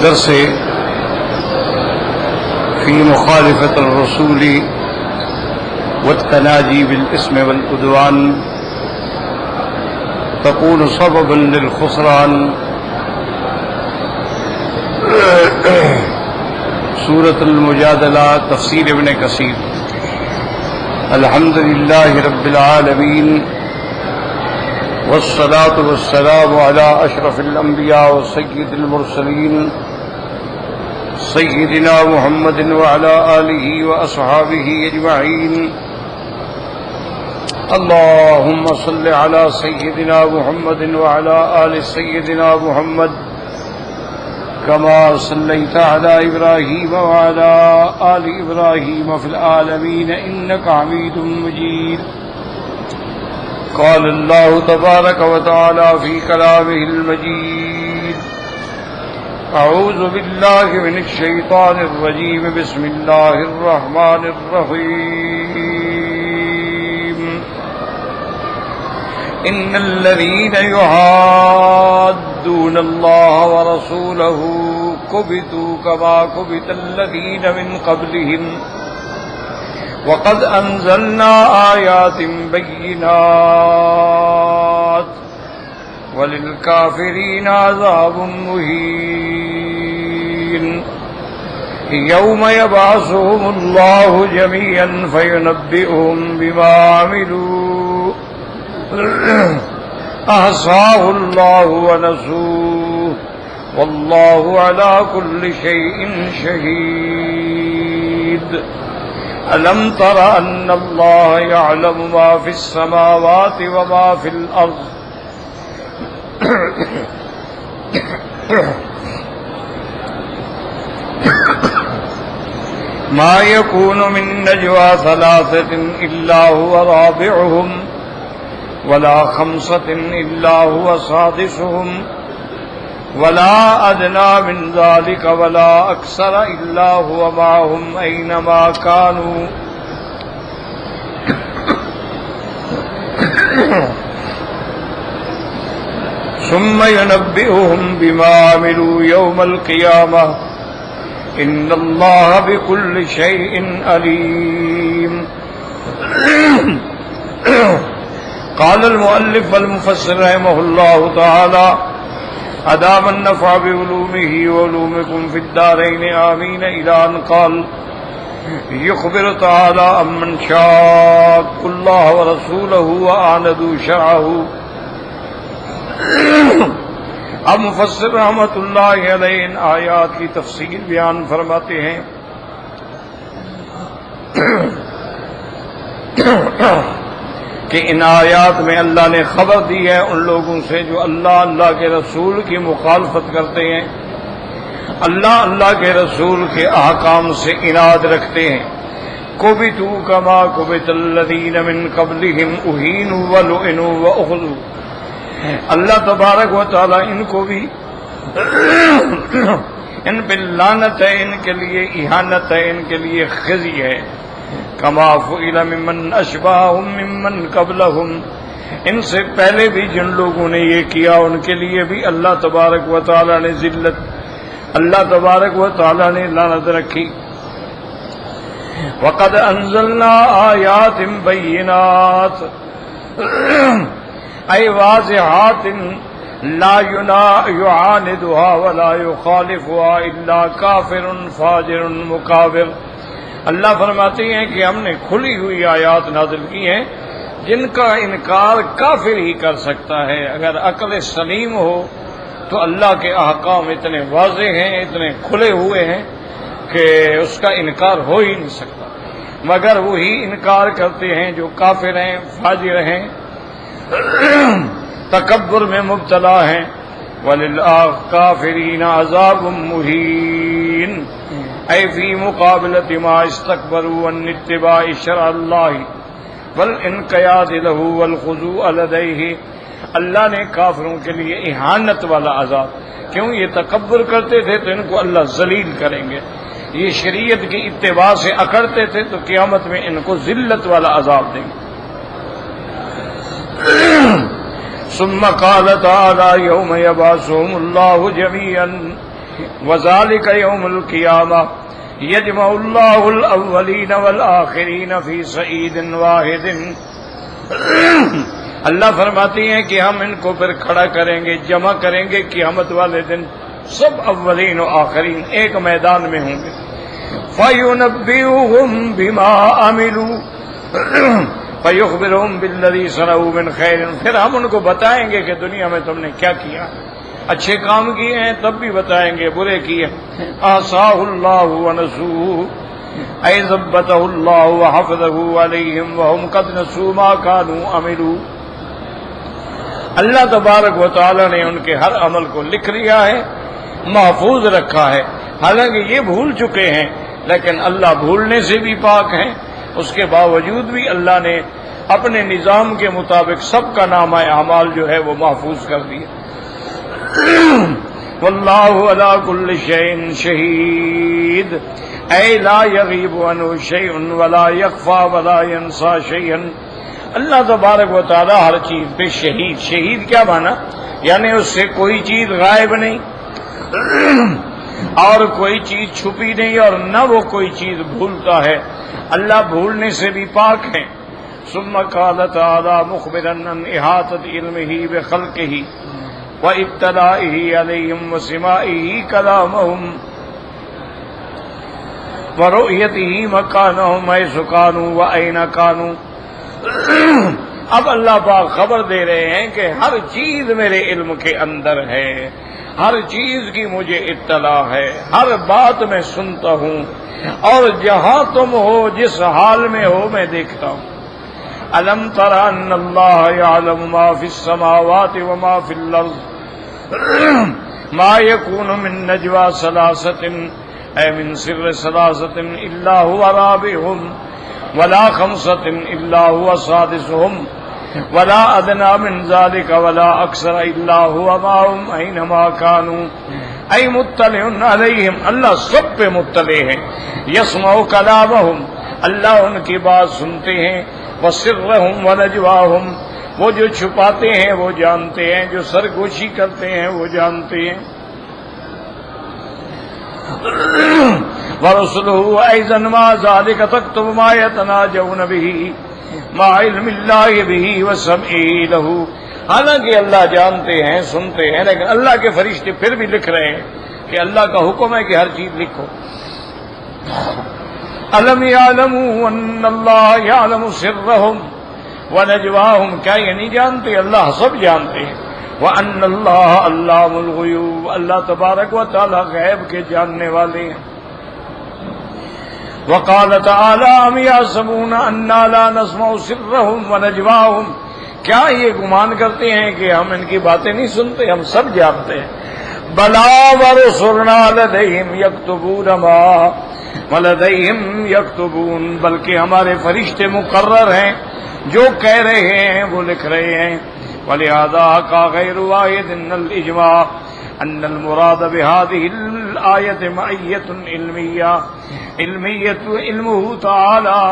درس في مخالفة الرسول والتناجي بالإثم والعدوان تكون سببا للخسران. سورة المجادلہ تفسیر ابن کثیر. الحمد للہ رب العالمین والصلاة والسلام على اشرف الانبیاء وسید المرسلین سیدنا محمد وعلى آلہ واصحابہ اجمعین. اللهم صل على سيدنا محمد وعلى آل سيدنا محمد كما صليت على إبراهيم وعلى آل إبراهيم في العالمين إنك حميد مجيد. قال الله تبارك وتعالى في كلامه المجيد: أعوذ بالله من الشيطان الرجيم. بسم الله الرحمن الرحيم. إن الذين يحادون الله ورسوله كبتوا كما كبت الذين من قبلهم وقد أنزلنا آيات بينات وللكافرين عذاب مهين. يوم يبعثهم الله جميعا فينبئهم بما عملوا أحصاه الله ونسوه والله على كل شيء شهيد. ألم تر أن الله يعلم ما في السماوات وما في الأرض ما يكون من نجوى ثلاثة إلا هو رابعهم ولا خمسة إلا هو سادسهم ولا أدنى من ذلك ولا أكثر إلا هو معهم أينما كانوا ثم ينبئهم بما عملوا يوم القيامة إن الله بكل شيء عليم. قال المؤلف والمفسر رحمه الله تعالى: أدام النفع بعلومه وعلومكم في الدارين آمين. إلى أن قال: يخبر تعالى عمن شاق الله ورسوله وآندوا شرعه. اب مفسر رحمۃ اللہ علیہ ان آیات کی تفصیل بیان فرماتے ہیں کہ ان آیات میں اللہ نے خبر دی ہے ان لوگوں سے جو اللہ کے رسول کی مخالفت کرتے ہیں، اللہ کے رسول کے احکام سے عناد رکھتے ہیں. کبتوا کما کبت الذین من قبلہم اہینوا ولعنوا واخذوا. اللہ تبارک و تعالی ان کو بھی ان پہ لعنت ہے، ان کے لیے اہانت ہے، ان کے لیے خزي ہے. کما فعل ممن اشباہم ممن قبلہم. ان سے پہلے بھی جن لوگوں نے یہ کیا ان کے لیے بھی اللہ تبارک و تعالی نے ذلت، اللہ تبارک و تعالی نے لعنت رکھی. وقد انزلنا آیات بینات اے واضحات لا يعاندها ولا يخالفها الا کافر فاجر مکابر. اللہ فرماتے ہیں کہ ہم نے کھلی ہوئی آیات نازل کی ہیں جن کا انکار کافر ہی کر سکتا ہے. اگر عقل سلیم ہو تو اللہ کے احکام اتنے واضح ہیں، اتنے کھلے ہوئے ہیں کہ اس کا انکار ہو ہی نہیں سکتا. مگر وہی انکار کرتے ہیں جو کافر ہیں، فاجر ہیں، تکبر میں مبتلا ہیں. وَلِلْكَافِرِينَ عَذَابٌ مُهِينٌ. اے فی مقابلۃ ما استکبروا عن اتباع شرع اللہ والانقیاد له والخضوع لدیہ. اللہ نے کافروں کے لیے اہانت والا عذاب، کیوں یہ تکبر کرتے تھے تو ان کو اللہ ذلیل کریں گے. یہ شریعت کی اتباع سے اکڑتے تھے تو قیامت میں ان کو ذلت والا عذاب دیں گے. ثم قال تعالی یوم یبعثهم اللہ جميعا وذالک یوم القیامہ یجمع اللہ الاولین والآخرین فی صعید واحد۔ اللہ فرماتی ہیں کہ ہم ان کو پھر کھڑا کریں گے، جمع کریں گے قیامت والے دن، سب اولین و آخرین ایک میدان میں ہوں گے۔ فَيُنَبِّئُهُم بِمَا عَمِلُوا فَيُخْبِرُهُم بِالَّذِي صَنَعُوا مِنْ خَيْرٍ، پھر ہم ان کو بتائیں گے کہ دنیا میں تم نے کیا کیا، اچھے کام کیے ہیں تب بھی بتائیں گے، برے کیے احصاہ اللہ ونسوہ اے ضبطہ اللہ وحفظہ علیہم وہم قد نسوا ما كانوا عملوا۔ اللہ تبارک و تعالی نے ان کے ہر عمل کو لکھ لیا ہے، محفوظ رکھا ہے، حالانکہ یہ بھول چکے ہیں لیکن اللہ بھولنے سے بھی پاک ہیں، اس کے باوجود بھی اللہ نے اپنے نظام کے مطابق سب کا نامہ اعمال جو ہے وہ محفوظ کر دیا۔ واللہ علی کل شیء شہید اے لا یغیب عنہ شیء ولا یخفی ولا ینسی شیئا، اللہ تبارک و تعالی ہر چیز پہ شہید۔ شہید کیا مانا؟ یعنی اس سے کوئی چیز غائب نہیں اور کوئی چیز چھپی نہیں اور نہ وہ کوئی چیز بھولتا ہے، اللہ بھولنے سے بھی پاک ہیں۔ ثم قال تعالی مخبرا عن احاطۃ علمہ بخلقہ وَإِطَّلَائِهِ عَلَيْهِمْ وَسِمَاعِهِ كَلَامَهُمْ وَرُؤْيَتِهِ مَكَانَهُمْ حَيْثُ كَانُوا وَأَيْنَ كَانُوا۔ اب اللہ پاک خبر دے رہے ہیں کہ ہر چیز میرے علم کے اندر ہے، ہر چیز کی مجھے اطلاع ہے، ہر بات میں سنتا ہوں اور جہاں تم ہو جس حال میں ہو میں دیکھتا ہوں۔ أَلَمْ تَرَ أَنَّ اللَّهَ يَعْلَمُ مَا فِي السَّمَاوَاتِ وَمَا فِي الْأَرْضِ مَا يَكُونُ مِن نَجْوَى ثَلَاثَةٍ أَيْ مِن سِرِّ ثَلَاثَةٍ إِلَّا هُوَ رَابِعُهُمْ وَلَا خَمْسَةٍ إِلَّا هُوَ سَادِسُهُمْ وَلَا أَدْنَىٰ مِن ذَلِكَ وَلَا أَكْثَرَ إِلَّا هُوَ مَعَهُمْ أَيْنَمَا كَانُوا أَيْ مُطَّلِعٌ عَلَيْهِمْ، اللہ سب پہ مطلع ہے۔ يَسْمَعُ كَلَامَهُمْ، اللہ ان کی بات سنتے ہیں، وَسِرَّهُمْ وَنَجْوَاهُمْ، وہ جو چھپاتے ہیں وہ جانتے ہیں، جو سرگوشی کرتے ہیں وہ جانتے ہیں۔ وَرُسُلُهُ أَيْضًا مَعَ ذَلِكَ تَكْتُبُ مَا يَتَنَاجَوْنَ بِهِ مَعَ عِلْمِ اللَّهِ بِهِ وَسَمْعِهِ لَهُ، حالانکہ اللہ جانتے ہیں سنتے ہیں لیکن اللہ کے فرشتے پھر بھی لکھ رہے ہیں کہ اللہ کا حکم ہے کہ ہر چیز لکھو۔ أَلَمْ يَعْلَمُوا أَنَّ اللَّهَ يَعْلَمُ سِرَّهُمْ وَنَجْوَاهُمْ، کیا یہ نہیں جانتے؟ اللہ سب جانتے ہیں۔ وَأَنَّ اللَّهَ عَلَّامُ الْغُيُوبِ، اللہ تبارک و تعالی غیب کے جاننے والے ہیں۔ وَقَالَ تَعَالَىٰ أَمْ يَحْسَبُونَ أَنَّا لَا نَسْمَعُ سِرَّهُمْ وَنَجْوَاهُمْ، کیا یہ گمان کرتے ہیں کہ ہم ان کی باتیں نہیں سنتے؟ ہم سب جانتے ہیں۔ بَلَىٰ وَرُسُلُنَا لَدَيْهِمْ يَكْتُبُونَ مَا وَلَدَيْهِمْ يَكْتُبُونَ، بلکہ ہمارے فرشتے مقرر ہیں، جو کہہ رہے ہیں وہ لکھ رہے ہیں۔ وَلِهَٰذَا حَكَىٰ غَيْرُ وَاحِدٍ الْإِجْمَاعَ أَنَّ الْمُرَادَ بِهَٰذِهِ الْآيَةِ مَعِيَّةٌ علمية علمه تعالى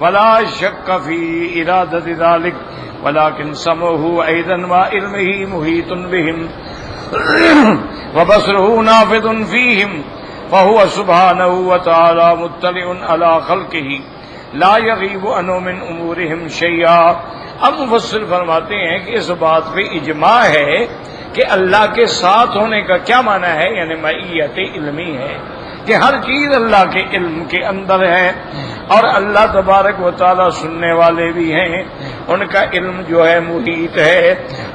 ولا شك في إرادة ذلك ولكن سمعه أيضا مع علمه محيط بهم وبصره نافذ فيهم فهو سبحانه وتعالى مطلع على خلقه لا يغيب عنه من أمورهم شيئا۔ اب مفسر فرماتے ہیں کہ اس بات پہ اجماع ہے کہ اللہ کے ساتھ ہونے کا کیا معنی ہے، یعنی معیت علمی ہے کہ ہر چیز اللہ کے علم کے اندر ہے، اور اللہ تبارک و تعالی سننے والے بھی ہیں، ان کا علم جو ہے محیط ہے،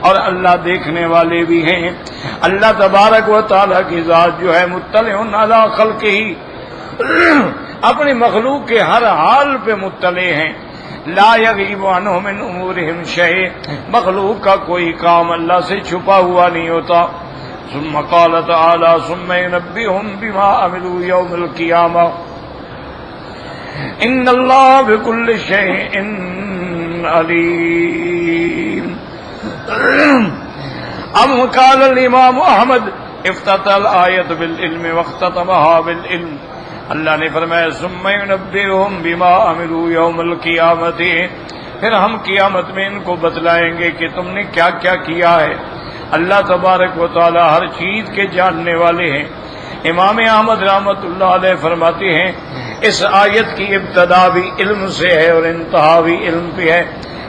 اور اللہ دیکھنے والے بھی ہیں۔ اللہ تبارک و تعالی کی ذات جو ہے مطلع علی خلقہ، اپنی مخلوق کے ہر حال پہ مطلع ہیں۔ لا یغیب عنہ من امورہم شیء، مخلوق کا کوئی کام اللہ سے چھپا ہوا نہیں ہوتا۔ ثم قال تعالی ثم ينبئهم بما عملوا يوم القيامة ان اللہ بكل شيء علیم۔ اب قال الامام احمد افتتح الآیت بالعلم واختتمها بالعلم، اللہ نے فرمایا ثم ينبئهم بما عملوا يوم القيامة، پھر ہم قیامت میں ان کو بتلائیں گے کہ تم نے کیا کیا کیا ہے۔ اللہ تبارک و تعالی ہر چیز کے جاننے والے ہیں۔ امام احمد رحمۃ اللہ علیہ فرماتے ہیں اس آیت کی ابتدا بھی علم سے ہے اور انتہا بھی علم پہ ہے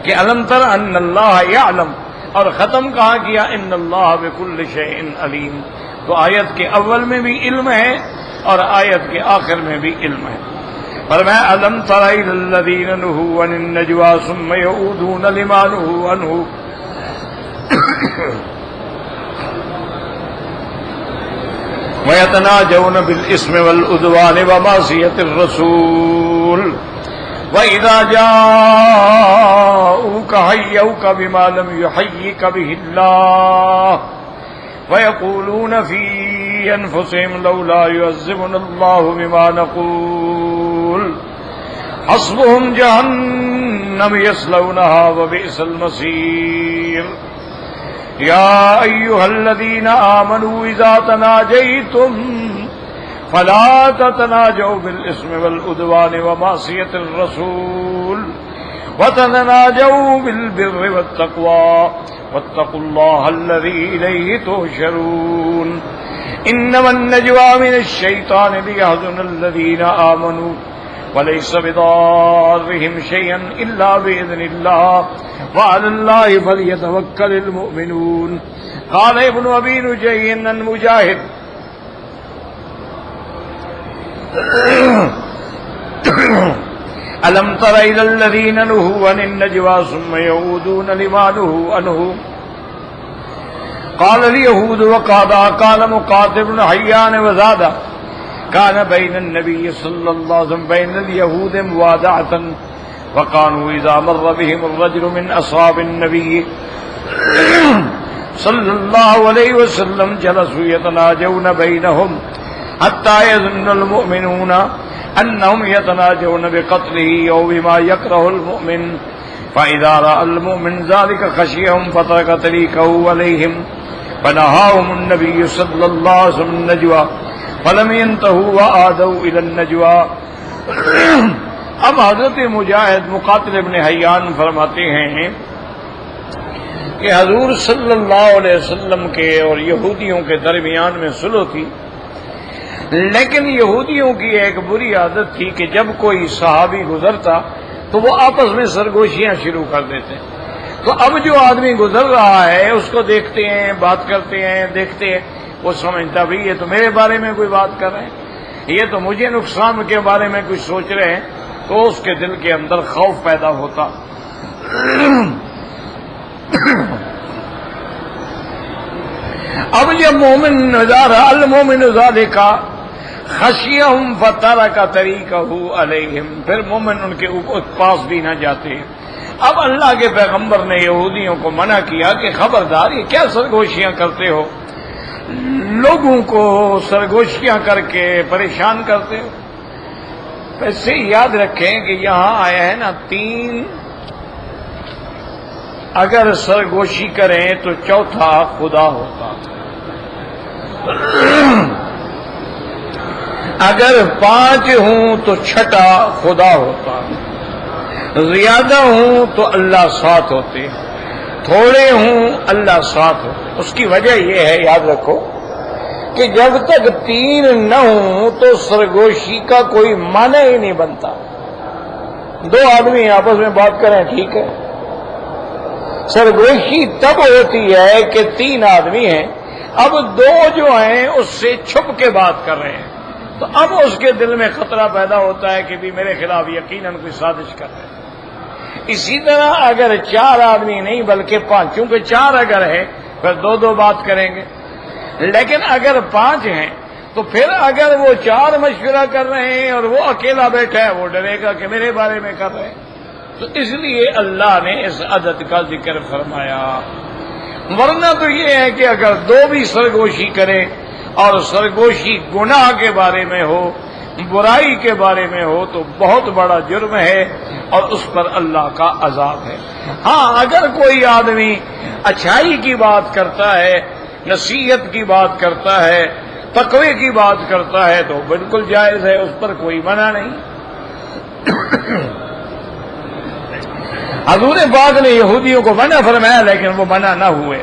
کہ الم تر ان اللہ یعلم، اور ختم کہا کیا ان اللہ بکل شیء علیم. تو آیت کے اول میں بھی علم ہے اور آیت کے آخر میں بھی علم ہے. فرمایا الم تر الی الذین نہوا عن النجوى ثم یعودون لما نہوا عنہ وَيَتَنَاجَوْنَ بِالْإِثْمِ وَالْعُدْوَانِ وَمَعْصِيَتِ الرَّسُولِ وَإِذَا جَاءُوكَ حَيَّوْكَ بِمَا لَمْ يُحَيِّكَ بِهِ اللَّهُ وَيَقُولُونَ فِي أَنفُسِهِمْ لَوْلَا يُعَذِّبُنَا اللَّهُ بِمَا نَقُولُ حَسْبُهُمْ جَهَنَّمُ يَصْلَوْنَهَا وَبِئْسَ الْمَصِيرُ. يا أيها الذين آمنوا إذا تناجيتم فلا تتناجوا بالإثم والعدوان ومعصية الرسول وتناجوا بالبر والتقوى واتقوا الله الذي إليه تحشرون. إنما النجوى من الشيطان ليحزن الذين آمنوا وليس بضارهم شيئا إلا بإذن الله وعلى الله فليتوكل المؤمنون. قال ابن أبي نجيح عن مجاهد ألم تر إلى الذين نهوا عن النجوى ثم يعودون لما نهوا عنه قال اليهود وقادا. قال مقاتل بن حيان وزاد كان بين النبي صلى الله عليه وسلم بين اليهود موادعة وكانوا إذا مر بهم الرجل من أصحاب النبي صلى الله عليه وسلم جلسوا يتناجون بينهم حتى يظن المؤمنون أنهم يتناجون بقتله أو بما يكره المؤمن فإذا رأى المؤمن ذلك خشيهم فترك طريقه عليهم فنهاهم النبي صلى الله عليه وسلم النجوى فلم ينتهوا وعادوا إلى النجوى. اب حضرت مجاہد مقاتل ابن حیان فرماتے ہیں کہ حضور صلی اللہ علیہ وسلم کے اور یہودیوں کے درمیان میں صلح تھی، لیکن یہودیوں کی ایک بری عادت تھی کہ جب کوئی صحابی گزرتا تو وہ آپس میں سرگوشیاں شروع کر دیتے. تو اب جو آدمی گزر رہا ہے اس کو دیکھتے ہیں، بات کرتے ہیں، دیکھتے ہیں، وہ سمجھتا بھی یہ تو میرے بارے میں کوئی بات کر رہے ہیں، یہ تو مجھے نقصان کے بارے میں کچھ سوچ رہے ہیں، تو اس کے دل کے اندر خوف پیدا ہوتا. اب جب مومن نظارہ المومن ذالک خشیہم فترک طریقہ علیہم، پھر مومن ان کے پاس بھی نہ جاتے. اب اللہ کے پیغمبر نے یہودیوں کو منع کیا کہ خبردار یہ کیا سرگوشیاں کرتے ہو، لوگوں کو سرگوشیاں کر کے پریشان کرتے ہو. ایسے یاد رکھیں کہ یہاں آیا ہے نا 3، اگر سرگوشی کریں تو چوتھا خدا ہوتا، اگر 5 ہوں تو چھٹا خدا ہوتا، زیادہ ہوں تو اللہ ساتھ ہوتے، تھوڑے ہوں اللہ ساتھ ہوتے. اس کی وجہ یہ ہے، یاد رکھو کہ جب تک 3 نہ ہوں تو سرگوشی کا کوئی معنی ہی نہیں بنتا. 2 آدمی آپس میں بات کریں ٹھیک ہے، سرگوشی تب ہوتی ہے کہ 3 آدمی ہیں، اب 2 جو ہیں اس سے چھپ کے بات کر رہے ہیں، تو اب اس کے دل میں خطرہ پیدا ہوتا ہے کہ بھی میرے خلاف یقیناً کوئی سازش کر رہے ہیں. اسی طرح اگر 4 آدمی نہیں بلکہ 5، چونکہ 4 اگر ہے پھر 2 بات کریں گے، لیکن اگر 5 ہیں تو پھر اگر وہ 4 مشورہ کر رہے ہیں اور وہ اکیلا بیٹھا ہے وہ ڈرے گا کہ میرے بارے میں کر رہے ہیں. تو اس لیے اللہ نے اس عدد کا ذکر فرمایا. ورنہ تو یہ ہے کہ اگر 2 بھی سرگوشی کریں اور سرگوشی گناہ کے بارے میں ہو، برائی کے بارے میں ہو، تو بہت بڑا جرم ہے اور اس پر اللہ کا عذاب ہے. ہاں اگر کوئی آدمی اچھائی کی بات کرتا ہے، نصیحت کی بات کرتا ہے، تقوی کی بات کرتا ہے تو بالکل جائز ہے، اس پر کوئی منع نہیں. حضور پاک نے یہودیوں کو منع فرمایا لیکن وہ منع نہ ہوئے.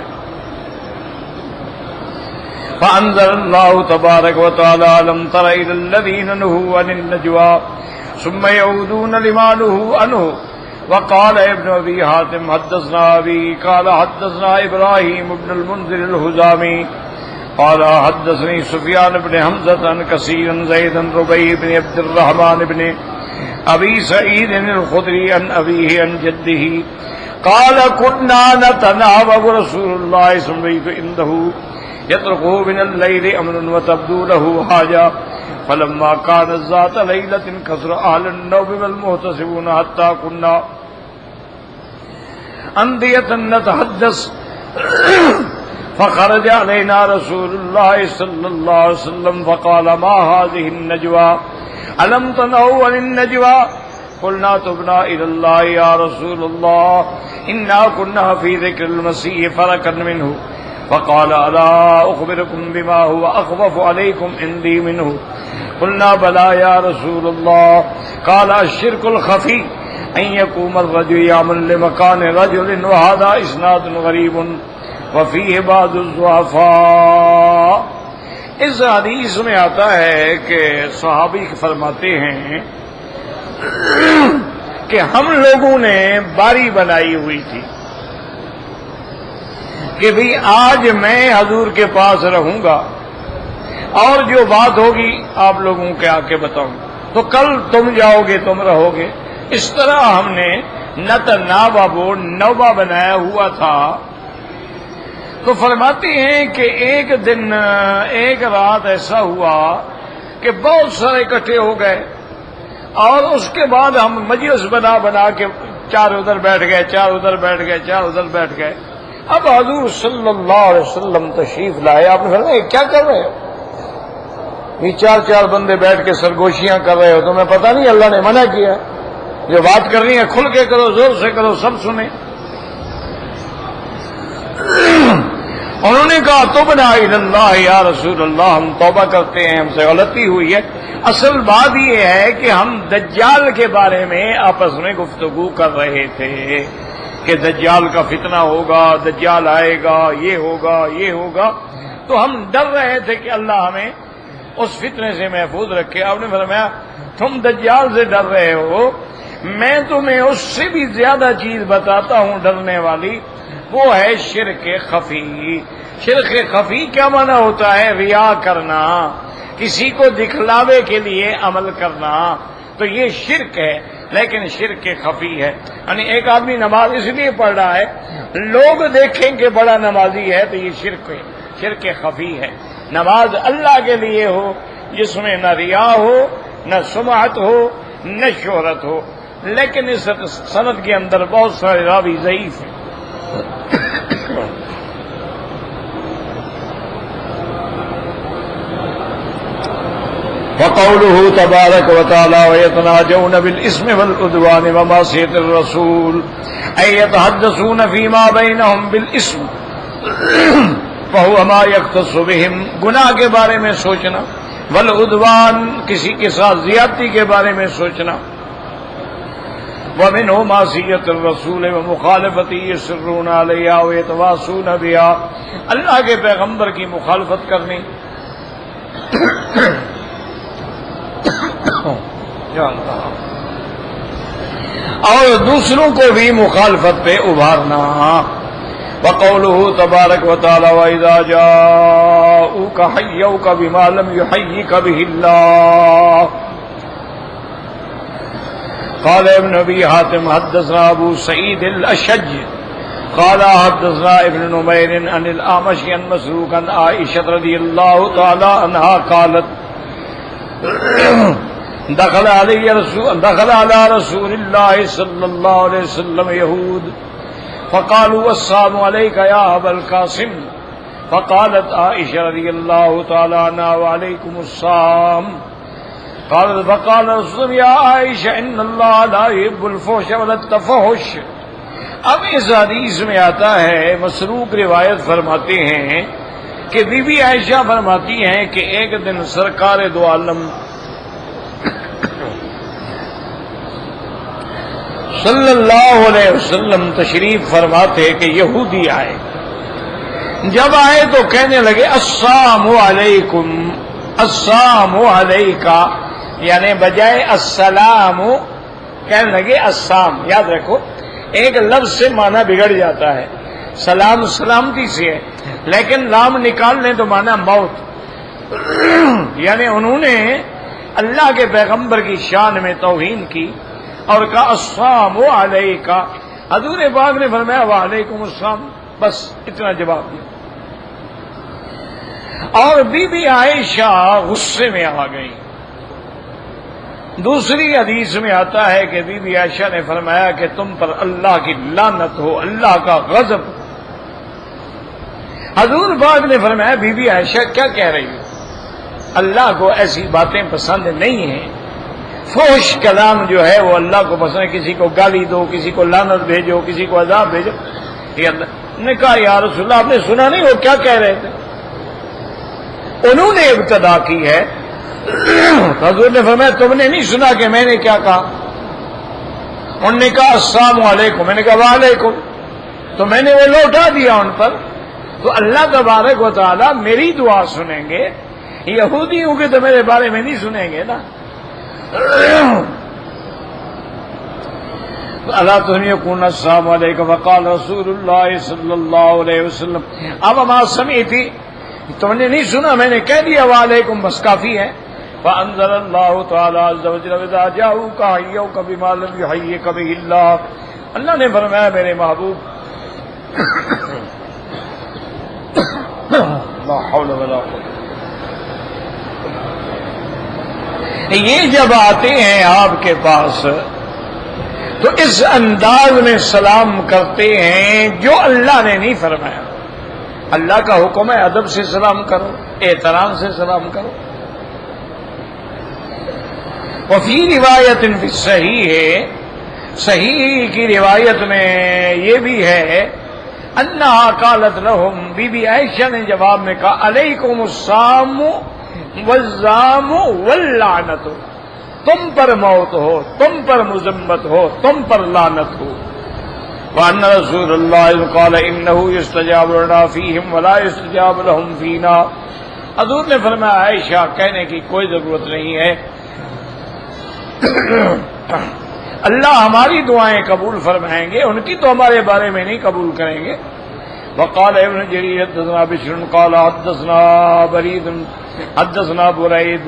فأنزل الله تبارك وتعالى ألم تر إلى الذين نهوا عن النجوى ثم يعودون لما نهوا عنه وقال ابن أبي حاتم حدثنا أبي قال حدثنا إبراهيم بن المنذر الهذامي قال حدثني سفيان بن حمزة عن كثير زيد ربيع بن عبد الرحمن بن أبي سعيد الخدري عن أبيه عن جده قال كنا نتناوب رسول الله صلى الله عليه وسلم عنده يتركه من الليل أمر وتبدو له حاجة فلما كانت ذات ليلة كثر أهل النوم والمحتسبون حتى كنا أندية نتحدث فخرج علينا رسول الله صلى الله عليه وسلم فقال ما هذه النجوى ألم تنهوا عن النجوى قلنا تبنا إلى الله يا رسول الله إنا كنا في ذكر المسيح فركا منه فقال ألا أخبركم بما هو أخوف عليكم عندي منه قلنا بلى يا رسول الله قال الشرك الخفي أن يقوم الرجل يعمل لمكان رجل وهذا إسناد غريب وفيه بعض الضعفاء. اس حدیث میں آتا ہے کہ صحابی فرماتے ہیں کہ ہم لوگوں نے باری بنائی ہوئی تھی کہ بھئی آج میں حضور کے پاس رہوں گا اور جو بات ہوگی آپ لوگوں کے آ کے بتاؤں تو کل تم جاؤ گے تم رہو گے. اس طرح ہم نے نوبہ بنایا ہوا تھا. تو فرماتے ہیں کہ ایک دن ایک رات ایسا ہوا کہ بہت سارے اکٹھے ہو گئے اور اس کے بعد ہم مجلس بنا کے چار ادھر بیٹھ گئے چار ادھر بیٹھ گئے چار ادھر بیٹھ گئے. اب حضور صلی اللہ علیہ وسلم تشریف لائے. آپ نے فرمایا کیا کر رہے ہو؟ یہ چار بندے بیٹھ کے سرگوشیاں کر رہے ہو. تمہیں پتہ نہیں اللہ نے منع کیا جو بات کرنی ہے کھل کے کرو زور سے کرو سب سنیں. انہوں نے کہا تبنا الی اللہ یا رسول اللہ ہم توبہ کرتے ہیں ہم سے غلطی ہوئی ہے. اصل بات یہ ہے کہ ہم دجال کے بارے میں آپس میں گفتگو کر رہے تھے کہ دجال کا فتنہ ہوگا دجال آئے گا یہ ہوگا تو ہم ڈر رہے تھے کہ اللہ ہمیں اس فتنے سے محفوظ رکھے. آپ نے فرمایا تم دجال سے ڈر رہے ہو میں تمہیں اس سے بھی زیادہ چیز بتاتا ہوں ڈرنے والی وہ ہے شرک خفی. شرک خفی کیا معنی ہوتا ہے؟ ریا کرنا کسی کو دکھلاوے کے لیے عمل کرنا تو یہ شرک ہے لیکن شرک خفی ہے. یعنی ایک آدمی نماز اس لیے پڑھ رہا ہے لوگ دیکھیں کہ بڑا نمازی ہے تو یہ شرک خفی ہے. نماز اللہ کے لیے ہو جس میں نہ ریا ہو نہ سمعت ہو نہ شہرت ہو. لیکن اس سند کے اندر بہت سارے راوی ضعیف ہیں. وقوله تبارك وتعالى ويتناجون بالإثم والعدوان ومعصية الرسول أي يتحدثون فيما بينهم بالإثم فهو ما يختص بهم گناہ کے بارے میں سوچنا والعدوان کسی کے ساتھ زیادتی کے بارے میں سوچنا ومنه معصية الرسول ومخالفته يسرون عليها ويتواصون بها اللہ کے پیغمبر کی مخالفت کرنی اور دوسروں کو بھی مخالفت پہ ابھارنا. وقوله تبارک وتعالی وَإِذَا جَاءُوكَ حَيَّوْكَ بِمَا لَمْ يُحَيِّكَ بِهِ اللَّهُ. قال ابن ابي حاتم حدثنا ابو سعيد الاشج قال حدثنا ابن نمير عن الاعمش عن مسروق عن عائشة رضي الله تعالى عنها قالت دخل على رسول الله صلى الله عليه وسلم يهود فقالوا السلام عليك يا أبا القاسم فقالت عائشة رضي الله تعالى عنها وعليكم السلام. قالت فقال رسول يا عائشة إن الله لا يحب الفحش ولا التفحش. اب اس حدیث میں آتا ہے مسروق روایت فرماتے ہیں کہ بی بی عائشہ فرماتی ہیں کہ ایک دن سرکار دو عالم صلی اللہ علیہ وسلم تشریف فرماتے کہ یہودی آئے. جب آئے تو کہنے لگے السلام علیکم، السلام علیکا، یعنی بجائے السلام کہنے لگے السلام۔ یاد رکھو ایک لفظ سے معنی بگڑ جاتا ہے، سلام سلامتی سے ہے، لیکن لام نکال لیں تو معنی موت۔ یعنی انہوں نے اللہ کے پیغمبر کی شان میں توہین کی اور کہا السلام علیکا۔ حضور پاک نے فرمایا وعلیکم السلام، بس اتنا جواب دیا۔ اور بی بی عائشہ غصے میں آ گئی۔ دوسری حدیث میں آتا ہے کہ بی بی عائشہ نے فرمایا کہ تم پر اللہ کی لعنت ہو، اللہ کا غضب۔ حضور پاک نے فرمایا بی بی عائشہ کیا کہہ رہی ہو؟ اللہ کو ایسی باتیں پسند نہیں ہیں، فحش کلام جو ہے وہ اللہ کو پسند ہے۔ کسی کو گالی دو، کسی کو لعنت بھیجو، کسی کو عذاب بھیجو، یہ اللہ نے کہا یا رسول اللہ آپ نے سنا نہیں وہ کیا کہہ رہے تھے؟ انہوں نے ابتدا کی ہے۔ حضور نے فرمایا تم نے نہیں سنا کہ میں نے کیا کہا؟ انہوں نے کہا السلام علیکم، میں نے کہا وعلیکم، تو میں نے وہ لوٹا دیا ان پر۔ تو اللہ تبارک و تعالی میری دعا سنیں گے، یہودی ہوں گے تو میرے بارے میں نہیں سنیں گے نا۔ اللہ تم السلام علیکم وقال رسول اللہ صلی اللہ علیہ وسلم اب ما سمیتی، تم نے نہیں سنا میں نے کہہ دیا وعلیکم، بس کافی ہے۔ فانزل اللہ تعالی عز وجل اذا جاؤک حیوک بما لم یحیک بہ اللہ، اللہ نے فرمایا میرے محبوب لا حول ولا قوت، یہ جب آتے ہیں آپ کے پاس تو اس انداز میں سلام کرتے ہیں جو اللہ نے نہیں فرمایا۔ اللہ کا حکم ہے ادب سے سلام کرو، احترام سے سلام کرو۔ وفی روایت فی صحیح ہے، صحیح کی روایت میں یہ بھی ہے انہا قالت لہم، بی بی عائشہ نے جواب میں کہا علیکم السلام والزام واللعنت، تم پر موت ہو، تم پر مذمت ہو، تم پر لعنت ہو۔ وأن رسول اللہ قال انه يستجاب لنا فيهم ولا يستجاب لهم فينا، حضور نے فرمایا عائشہ کہنے کی کوئی ضرورت نہیں ہے، اللہ ہماری دعائیں قبول فرمائیں گے، ان کی تو ہمارے بارے میں نہیں قبول کریں گے۔ وقال ابن جرير حدثنا بشر قال حدثنا بريد حدثنا بريد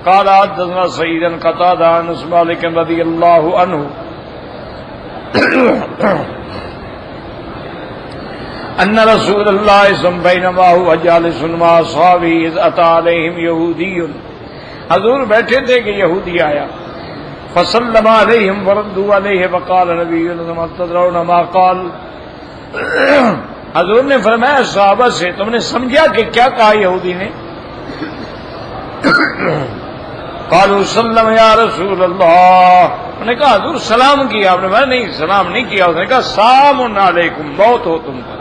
قال حدثنا سعيد قتادة عن انس مالك رضي الله عنه ان رسول اللہ صلی اللہ علیہ وسلم بینما هو جالس مع اصحابه اذ اتى عليهم يهودي، حضور بیٹھے تھے کہ یہودی آیا، فسلم علیہم وردوا علیہ وقال نبینا تدرون ما قال، حضور نے فرمایا صحابہ سے تم نے سمجھا کہ کیا کہا یہودی نے؟ قالوا سلم یا رسول اللہ، انہوں نے کہا حضور سلام کیا، آپ نے کہا نہیں سلام نہیں کیا، اس نے کہا سلام علیکم، موت ہو تم پر۔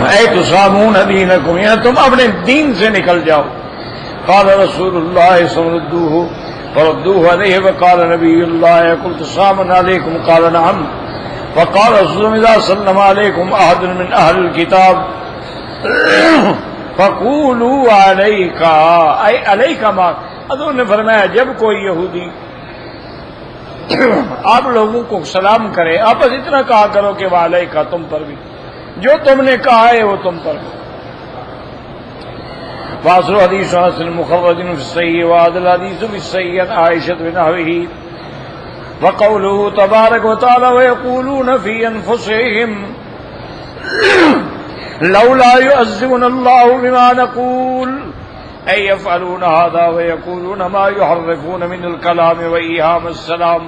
اے تسامون دینکم، یعنی تم اپنے دین سے نکل جاؤ۔ قال رسول اللہ صلی اللہ علیہ وسلم فردوه علیہ وقال نبی اللہ قلت سلام علیکم قال نعم وقال رسول اللہ اذا سلم علیکم احد من اہل الكتاب فقولوا علیکا، اے علیکا ما، حضور نے فرمایا جب کوئی یہودی آپ لوگوں کو سلام کرے آپ بس اتنا کہا کرو کہ وعلیکا، تم پر بھی جو تم نے کہا ہے وہ تم پر بھی۔ واصل حدیث حسن مخرج فی الصحیح وعدل حدیث فی الصحیح عن عائشہ بنحوہ وقوله تبارک وتعالی ویقولون فی انفسهم لولا يعذبنا الله بما نقول أي يفعلون هذا ويقولون ما يحرفون من الكلام وإيهام السلام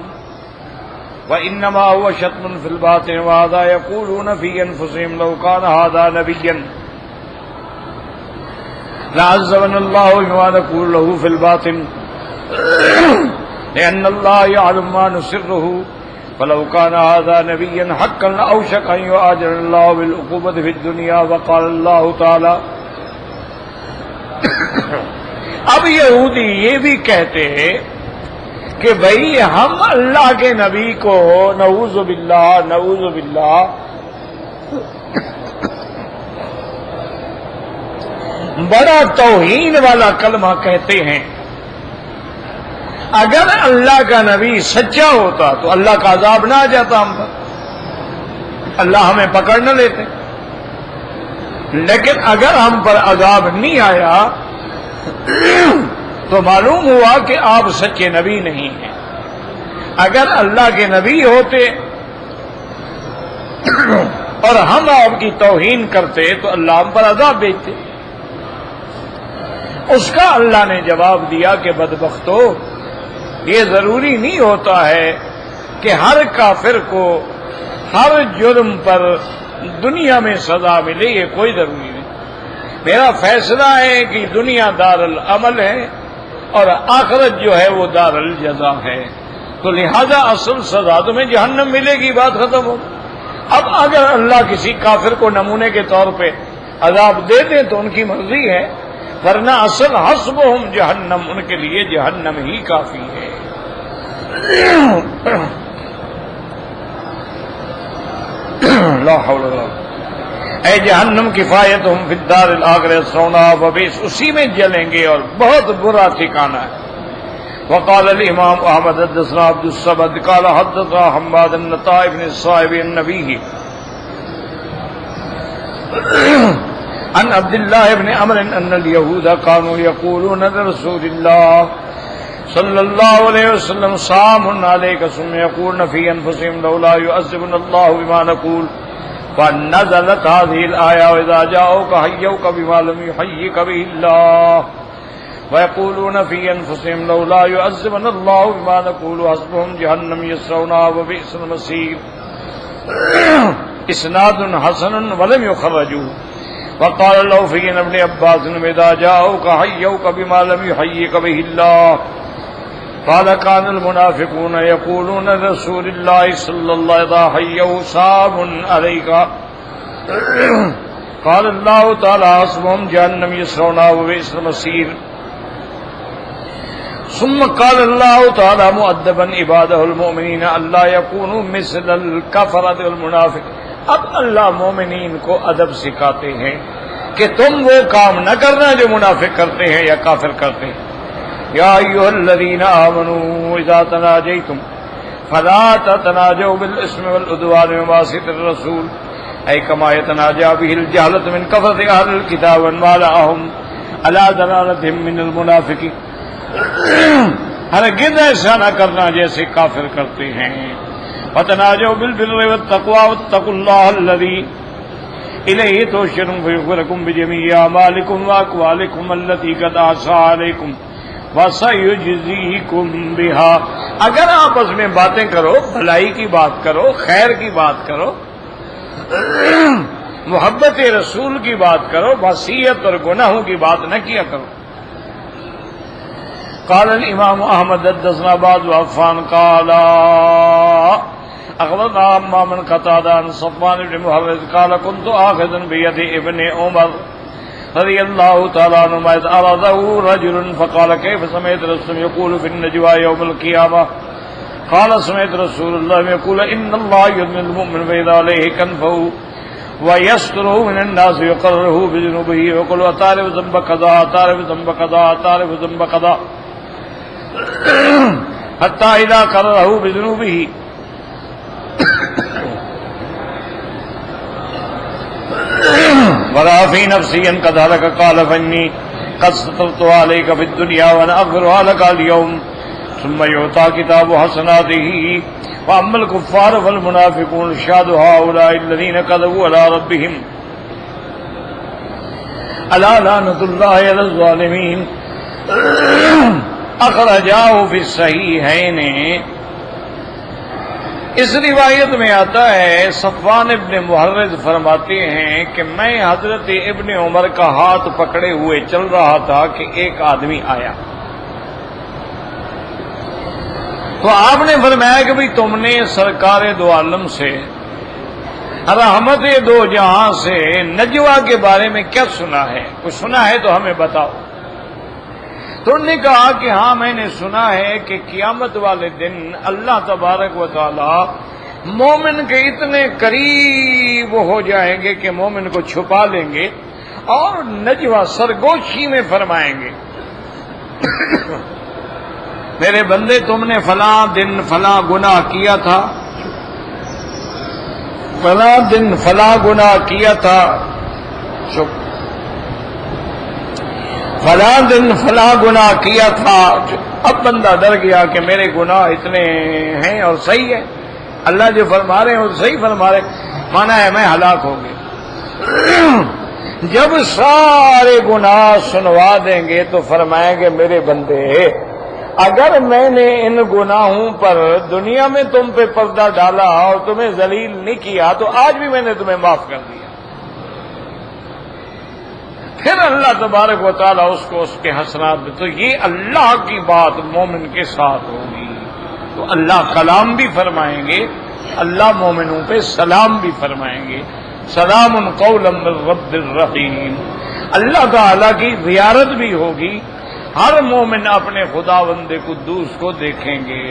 وإنما هو شتم في الباطن وهذا يقولون في أنفسهم لو كان هذا نبيا لعذبنا الله بما نقول له في الباطن لأن الله يعلم ما نسره فلو كان هذا نبيا حقا لأوشك أن يؤاجر الله بالعقوبة في الدنيا وقال الله تعالى اب یہودی یہ بھی کہتے ہیں کہ بھئی ہم اللہ کے نبی کو نعوذ باللہ بڑا توہین والا کلمہ کہتے ہیں. اگر اللہ کا نبی سچا ہوتا تو اللہ کا عذاب نہ آ جاتا ہم پر, اللہ ہمیں پکڑ نہ لیتے. لیکن اگر ہم پر عذاب نہیں آیا تو معلوم ہوا کہ آپ سچے نبی نہیں ہیں. اگر اللہ کے نبی ہوتے اور ہم آپ کی توہین کرتے تو اللہ ہم پر عذاب بھیجتے. اس کا اللہ نے جواب دیا کہ بدبختو, یہ ضروری نہیں ہوتا ہے کہ ہر کافر کو ہر جرم پر دنیا میں سزا ملے, یہ کوئی ضروری نہیں. میرا فیصلہ ہے کہ دنیا دار العمل ہے اور آخرت جو ہے وہ دار الجزا ہے, تو لہذا اصل سزا تمہیں جہنم ملے گی, بات ختم ہو. اب اگر اللہ کسی کافر کو نمونے کے طور پہ عذاب دے دیں تو ان کی مرضی ہے, ورنہ اصل حسبہم جہنم, ان کے لیے جہنم ہی کافی ہے. لا حول ولا قوة. اے جہنم کفایتہم فی الدار الآخرہ سونا وبئس, اسی میں جلیں گے اور بہت برا ٹھکانہ ہے. وقال الامام احمد حدثنا عبد الصمد قال حدثنا حماد بن طائف بن الصائب النبي عن عبد الله بن عمرو ان اليهود كانوا يقولون لرسول الله صلى الله عليه وسلم سلام عليك, ثم يقولون في انفسهم لولا يعذبنا الله بما نقول, فنزلت هذه الآية وإذا جاءوك حيوك بما لم يحيك به الله ويقولون في أنفسهم لولا يعذبنا الله بما نقول حسبهم جهنم يصلونها وبئس المصير. إسناد حسن ولم يخرجوه. وقال له في ابن عباس إذا جاءوك حيوك بما لم يحيك به الله, قال كان المنافقون يقولون لرسول الله صلى الله عليه وسلم حيوا سلام عليك, قال الله تعالى حسبهم جهنم يصلونها وبئس المصير. ثم قال الله تعالى مؤدبا عباده المؤمنين الا يكونوا مثل الكفرة والمنافق. اب اللہ مومنین کو ادب سکھاتے ہیں کہ تم وہ کام نہ کرنا جو منافق کرتے ہیں یا کافر کرتے ہیں. یا ایھا الذین آمنوا اذا تناجیتم فلا تتناجوا بالاسم والعدوان ومعصیۃ الرسول, اے کما یتناجى به الجہلة من کثرة اہل الکتاب وما لهم الا دلالتهم من المنافقین. ہرگز ایسا نہ کرنا جیسے کافر کرتے ہیں. وتناجوا بالبر والتقوى واتقوا الله الذي إليه تحشرون فيغفركم بجميع أعمالكم وأقوالكم التي قد أحصاها عليكم وسيجزيكم بها. اگر آپس میں باتیں کرو, بھلائی کی بات کرو, خیر کی بات کرو, محبت رسول کی بات کرو, معصیت اور گناہوں کی بات نہ کیا کرو. قال الامام احمد حدثنا بعض عفان قال اخبرنا امام من قتادة عن صفوان بن محرز قال كنت آخذا بيد ابن عمر رضي الله تعالى عنهما اذ أرده رجل فقال كيف سمعت رسول يقول في النجوى يوم القيامة, قال سمعت رسول الله يقول ان الله يدني المؤمن فإذا عليه كنفه ويستره من الناس يقرره بذنوبه ويقول أتعرف ذنب كذا أتعرف ذنب كذا أتعرف ذنب كذا حتى إذا قرره بذنوبه ورأى في نفسي أن قد هلك قال فإني قد سترت عليك في الدنيا وأنا أغفرها لك اليوم, ثم يعطى كتاب حسناته. وأما الكفار فالمنافقون شهد هؤلاء الذين كذبوا على ربهم ألا لعنة الله على الظالمين. اخرجاه في الصحيحين. اس روایت میں آتا ہے صفوان ابن محرز فرماتے ہیں کہ میں حضرت ابن عمر کا ہاتھ پکڑے ہوئے چل رہا تھا کہ ایک آدمی آیا, تو آپ نے فرمایا کہ بھئی تم نے سرکار دو عالم سے رحمت دو جہاں سے نجوہ کے بارے میں کیا سنا ہے, کچھ سنا ہے تو ہمیں بتاؤ. تو انہوں نے کہا کہ ہاں میں نے سنا ہے کہ قیامت والے دن اللہ تبارک و تعالی مومن کے اتنے قریب ہو جائیں گے کہ مومن کو چھپا لیں گے اور نجوہ سرگوشی میں فرمائیں گے میرے بندے تم نے فلاں دن فلاں گناہ کیا تھا، فلاں دن فلاں گناہ کیا تھا، فلاں دن فلاں گناہ کیا تھا. اب بندہ ڈر گیا کہ میرے گناہ اتنے ہیں اور صحیح ہے، اللہ جو فرما رہے ہیں وہ صحیح فرما رہے، مانا ہے میں ہلاک ہو گیا. جب سارے گناہ سنوا دیں گے تو فرمائیں گے میرے بندے اگر میں نے ان گناہوں پر دنیا میں تم پہ پردہ ڈالا اور تمہیں ذلیل نہیں کیا تو آج بھی میں نے تمہیں معاف کر دیا. پھر اللہ تبارک و تعالیٰ اس کو اس کے حسنات میں، تو یہ اللہ کی بات مومن کے ساتھ ہوگی. تو اللہ کلام بھی فرمائیں گے، اللہ مومنوں پہ سلام بھی فرمائیں گے، سلام قولا من رب الرحیم. اللہ تعالیٰ کی زیارت بھی ہوگی، ہر مومن اپنے خداوند قدوس کو دیکھیں گے.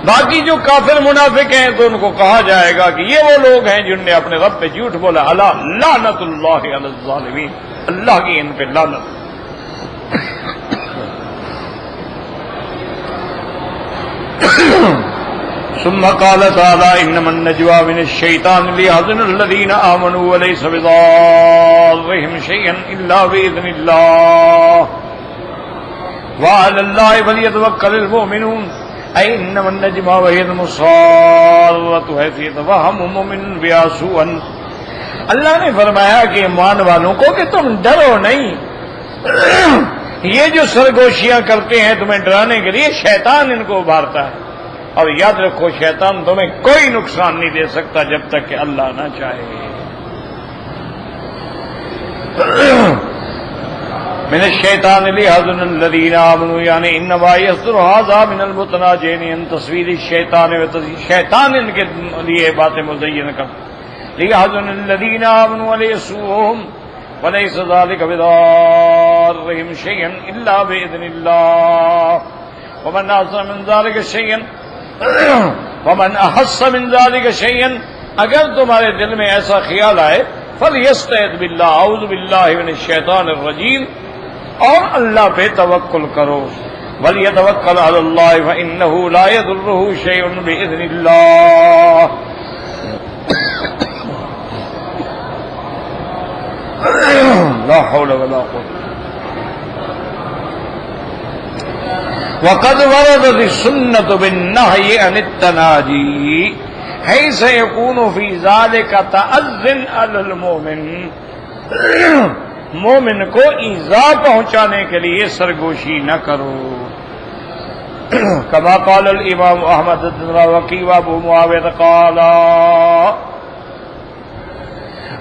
باقی جو کافر منافق ہیں تو ان کو کہا جائے گا کہ یہ وہ لوگ ہیں جن نے اپنے رب پہ جھوٹ بولا. الا لعنت اللہ علی الظالمین، اللہ کی ان پہ لعنت. ثم قال تعالی انما النجوى من الشیطان ليحزن الذين آمنوا وليس بضارهم شيئا الا باذن الله وعلى الله فليتوكل المؤمنون. اي انما النجوى وهي المصارة حيث يتوهم مؤمن بها سوءا. اللہ نے فرمایا کہ ایمان والوں کو کہ تم ڈرو نہیں، یہ جو سرگوشیاں کرتے ہیں تمہیں ڈرانے کے لیے شیطان ان کو ابھارتا ہے. اور یاد رکھو شیطان تمہیں کوئی نقصان نہیں دے سکتا جب تک کہ اللہ نہ چاہے. من الشیطان ليحزن الذين آمنوا یعنی انما يصدر هذا من المتناجين ان تصویر الشیطان و شیطان ان کے لیے باتیں مزین کر. ليحزن الذين آمنوا وليسوءهم وليس ذلك بضارهم شيئا الا باذن الله ومن احس من ذلك شيئا ومن احس من ذلك شيئا. اگر تمہارے دل میں ایسا خیال آئے فلیستعذ باللہ، اعوذ باللہ من الشیطان الرجیم، اور اللہ پہ توکل کرو. ولیتوکل علی اللہ فانہ لا یضرہ شیء باذن اللہ. لا حول ولا قوة. وقد وردت السنة بالنهي عن التناجي حيث يكون في ذلك تأذن على المؤمن. مومن کو ایذا پہنچانے کے لیے سرگوشی نہ کرو. كما قال الامام احمد وكيع وابو معاوية قال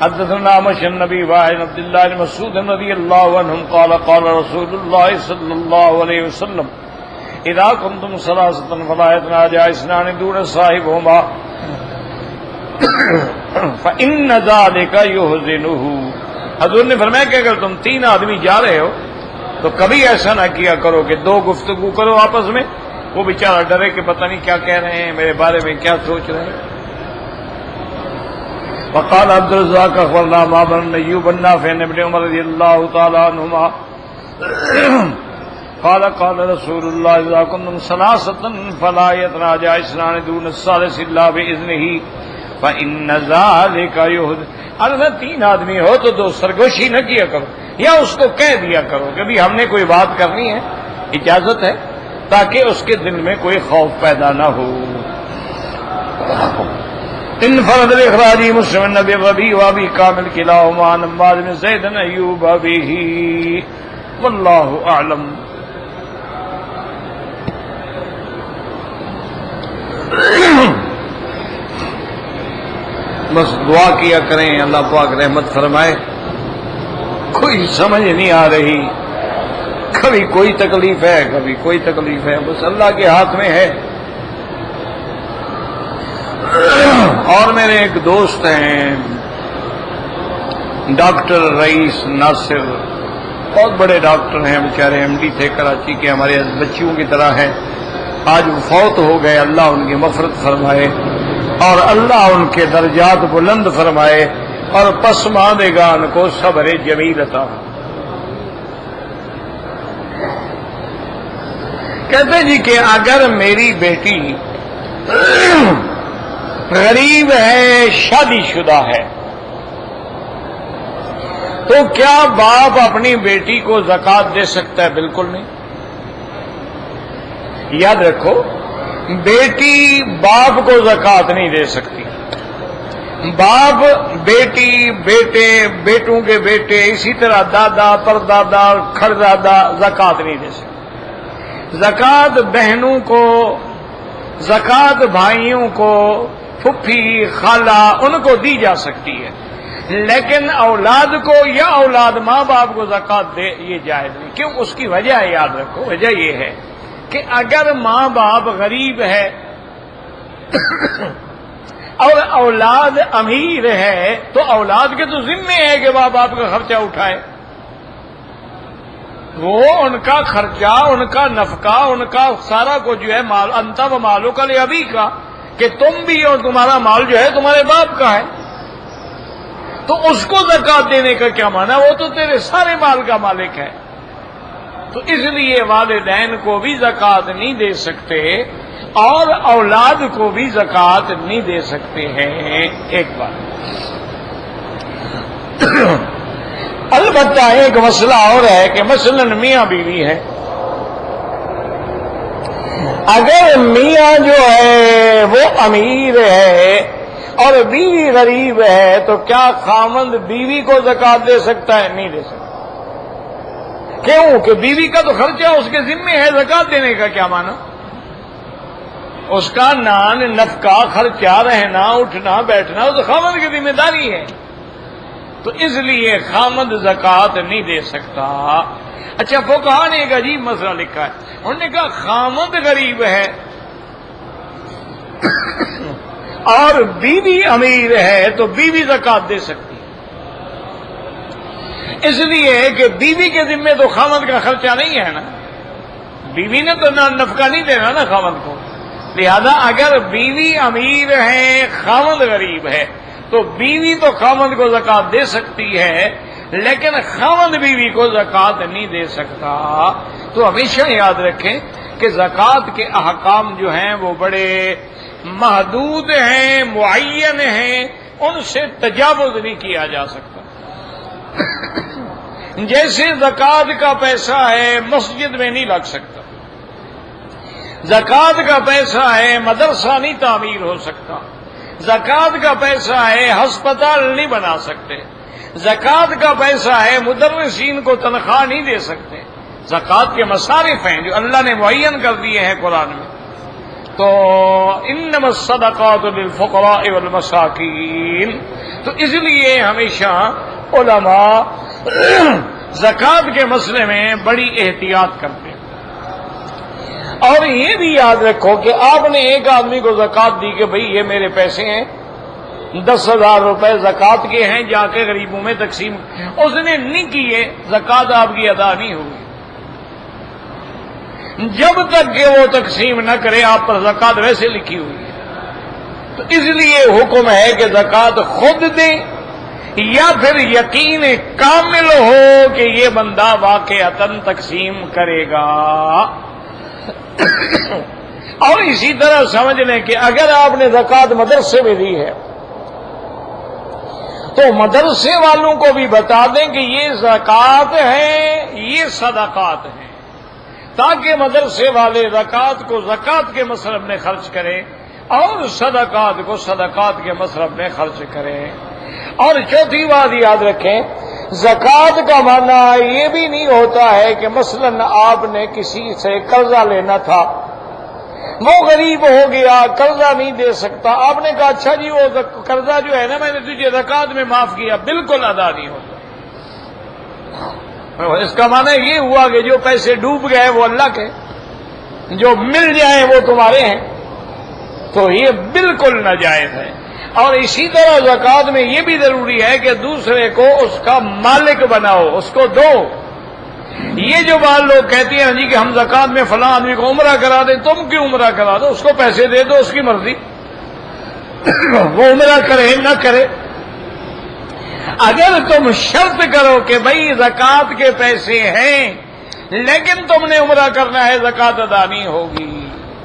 حدثنا مشى النبي وعن عبد الله بن مسعود رضي الله عنهم قال قال رسول الله صلى الله عليه وسلم اذا كنتم ثلاثة فلا يتناجى اثنان دون صاحبهما فإن ذلك يحزنه. حضور نے فرمایا کہ اگر تم تین آدمی جا رہے ہو تو کبھی ایسا نہ کیا کرو کہ دو گفتگو کرو آپس میں، وہ بیچارہ ڈرے کہ پتہ نہیں کیا کہہ رہے ہیں، میرے بارے میں کیا سوچ رہے ہیں. وقال عبد الرزاق اخبرنا معمر بن ایوب النافع عن ابن عمر رضی اللہ تعالی عنہما قال قال رسول اللہ اذا كنتم ثلاثة فلا يتناجى اثنان دون الثالث الا باذنه فإن ذلك يحزن. اگر تین آدمی ہو تو دو سرگوشی نہ کیا کرو، یا اس کو کہہ دیا کرو کہ بھی ہم نے کوئی بات کرنی ہے، اجازت ہے، تاکہ اس کے دل میں کوئی خوف پیدا نہ ہو. انفرد الاخراج مسلم النبی ربی وابی کامل کلاہما عن عمار بن زید بن ایوب ابیہ واللہ اعلم. بس دعا کیا کریں اللہ پاک رحمت فرمائے. کوئی سمجھ نہیں آ رہی، کبھی کوئی تکلیف ہے کبھی کوئی تکلیف ہے، بس اللہ کے ہاتھ میں ہے. اور میرے ایک دوست ہیں ڈاکٹر رئیس ناصر بہت بڑے ڈاکٹر ہیں بیچارے، ایم ڈی تھے کراچی کے، ہمارے بچیوں کی طرح ہیں، آج وہ فوت ہو گئے، اللہ ان کی مغفرت فرمائے اور اللہ ان کے درجات بلند فرمائے اور پسماندگان کو صبر جمیل عطا۔ کہتے جی کہ اگر میری بیٹی غریب ہے، شادی شدہ ہے، تو کیا باپ اپنی بیٹی کو زکوٰۃ دے سکتا ہے؟ بالکل نہیں۔ یاد رکھو، بیٹی باپ کو زکوٰۃ نہیں دے سکتی، باپ بیٹی، بیٹے، بیٹوں کے بیٹے، اسی طرح دادا، پردادا، کھردادا زکوٰۃ نہیں دے سکتے۔ زکوٰۃ بہنوں کو، زکوٰۃ بھائیوں کو، پھپھی، خالہ، ان کو دی جا سکتی ہے، لیکن اولاد کو یا اولاد ماں باپ کو زکوٰۃ دے یہ جائز نہیں۔ کیوں؟ اس کی وجہ ہے، یاد رکھو، وجہ یہ ہے کہ اگر ماں باپ غریب ہے اور اولاد امیر ہے تو اولاد کے تو ذمے ہے کہ ماں باپ کا خرچہ اٹھائے، وہ ان کا خرچہ، ان کا نفقہ، ان کا سارا کو جو ہے مال انت و مالو کا لے ابھی کا، کہ تم بھی اور تمہارا مال جو ہے تمہارے باپ کا ہے، تو اس کو زکوٰۃ دینے کا کیا معنی؟ وہ تو تیرے سارے مال کا مالک ہے۔ تو اس لیے والدین کو بھی زکوٰۃ نہیں دے سکتے اور اولاد کو بھی زکوٰۃ نہیں دے سکتے ہیں۔ ایک بات۔ البتہ ایک مسئلہ اور ہے کہ مثلا میاں بیوی ہے، اگر میاں جو ہے وہ امیر ہے اور بیوی غریب ہے تو کیا خاوند بیوی کو زکوٰۃ دے سکتا ہے؟ نہیں دے سکتا۔ کیوں؟ کہ بیوی کا تو خرچہ اس کے ذمے ہے، زکوٰۃ دینے کا کیا معنی؟ اس کا نان نفقہ، خرچہ، رہنا اٹھنا بیٹھنا وہ تو خاوند کی ذمہ داری ہے، تو اس لیے خاوند زکوٰۃ نہیں دے سکتا۔ اچھا، فقہا نے ایک عجیب مسئلہ لکھا ہے، انہوں نے کہا خاوند غریب ہے اور بیوی امیر ہے تو بیوی زکوٰۃ دے سکتی، اس لیے کہ بیوی کے ذمے تو خاوند کا خرچہ نہیں ہے نا، بیوی نے تو نفقہ نہیں دینا نا خاوند کو، لہذا اگر بیوی امیر ہے، خاوند غریب ہے، تو بیوی تو خاوند کو زکوٰۃ دے سکتی ہے لیکن خاوند بیوی کو زکوٰۃ نہیں دے سکتا۔ تو ہمیشہ یاد رکھیں کہ زکوٰۃ کے احکام جو ہیں وہ بڑے محدود ہیں، معین ہیں، ان سے تجاوز نہیں کیا جا سکتا۔ جیسے زکوٰۃ کا پیسہ ہے مسجد میں نہیں لگ سکتا، زکوٰۃ کا پیسہ ہے مدرسہ نہیں تعمیر ہو سکتا، زکوٰۃ کا پیسہ ہے ہسپتال نہیں بنا سکتے، زکوٰۃ کا پیسہ ہے مدرسین کو تنخواہ نہیں دے سکتے۔ زکوٰۃ کے مصارف ہیں جو اللہ نے معین کر دیے ہیں قرآن میں، تو انما الصدقات للفقراء والمساکین، تو اس لیے ہمیشہ علماء زکوٰۃ کے مسئلے میں بڑی احتیاط کرتے ہیں۔ اور یہ بھی یاد رکھو کہ آپ نے ایک آدمی کو زکوٰۃ دی کہ بھئی یہ میرے پیسے ہیں 10,000 روپے زکوٰۃ کے ہیں، جا کے غریبوں میں تقسیم، اس نے نہیں کیے، زکوٰۃ آپ کی ادا نہیں ہوگی جب تک کہ وہ تقسیم نہ کرے، آپ پر زکوٰۃ ویسے لکھی ہوئی ہے۔ تو اس لیے حکم ہے کہ زکوٰۃ خود دیں یا پھر یقین کامل ہو کہ یہ بندہ واقعتاً تقسیم کرے گا۔ اور اسی طرح سمجھ لیں کہ اگر آپ نے زکوٰۃ مدرسے میں دی ہے تو مدرسے والوں کو بھی بتا دیں کہ یہ زکوٰۃ ہے، یہ صدقات ہیں، تاکہ مدرسے والے زکوٰۃ کو زکوٰۃ کے مصرف میں خرچ کریں اور صدقات کو صدقات کے مصرف میں خرچ کریں۔ اور چوتھی بات یاد رکھیں، زکوٰۃ کا معنی یہ بھی نہیں ہوتا ہے کہ مثلا آپ نے کسی سے قرضہ لینا تھا، وہ غریب ہو گیا، قرضہ نہیں دے سکتا، آپ نے کہا اچھا جی وہ قرضہ جو ہے نا میں نے تجھے زکوٰۃ میں معاف کیا، بالکل ادا نہیں ہوتا۔ اس کا معنی یہ ہوا کہ جو پیسے ڈوب گئے وہ اللہ کے، جو مل جائیں وہ تمہارے ہیں، تو یہ بالکل ناجائز ہے۔ اور اسی طرح زکوٰۃ میں یہ بھی ضروری ہے کہ دوسرے کو اس کا مالک بناؤ، اس کو دو۔ یہ جو بعض لوگ کہتے ہیں جی کہ ہم زکوٰۃ میں فلاں آدمی کو عمرہ کرا دیں، تم کیوں عمرہ کرا دو، اس کو پیسے دے دو، اس کی مرضی، وہ عمرہ کرے نہ کرے۔ اگر تم شرط کرو کہ بھئی زکوٰۃ کے پیسے ہیں لیکن تم نے عمرہ کرنا ہے، زکوٰۃ ادا نہیں ہوگی۔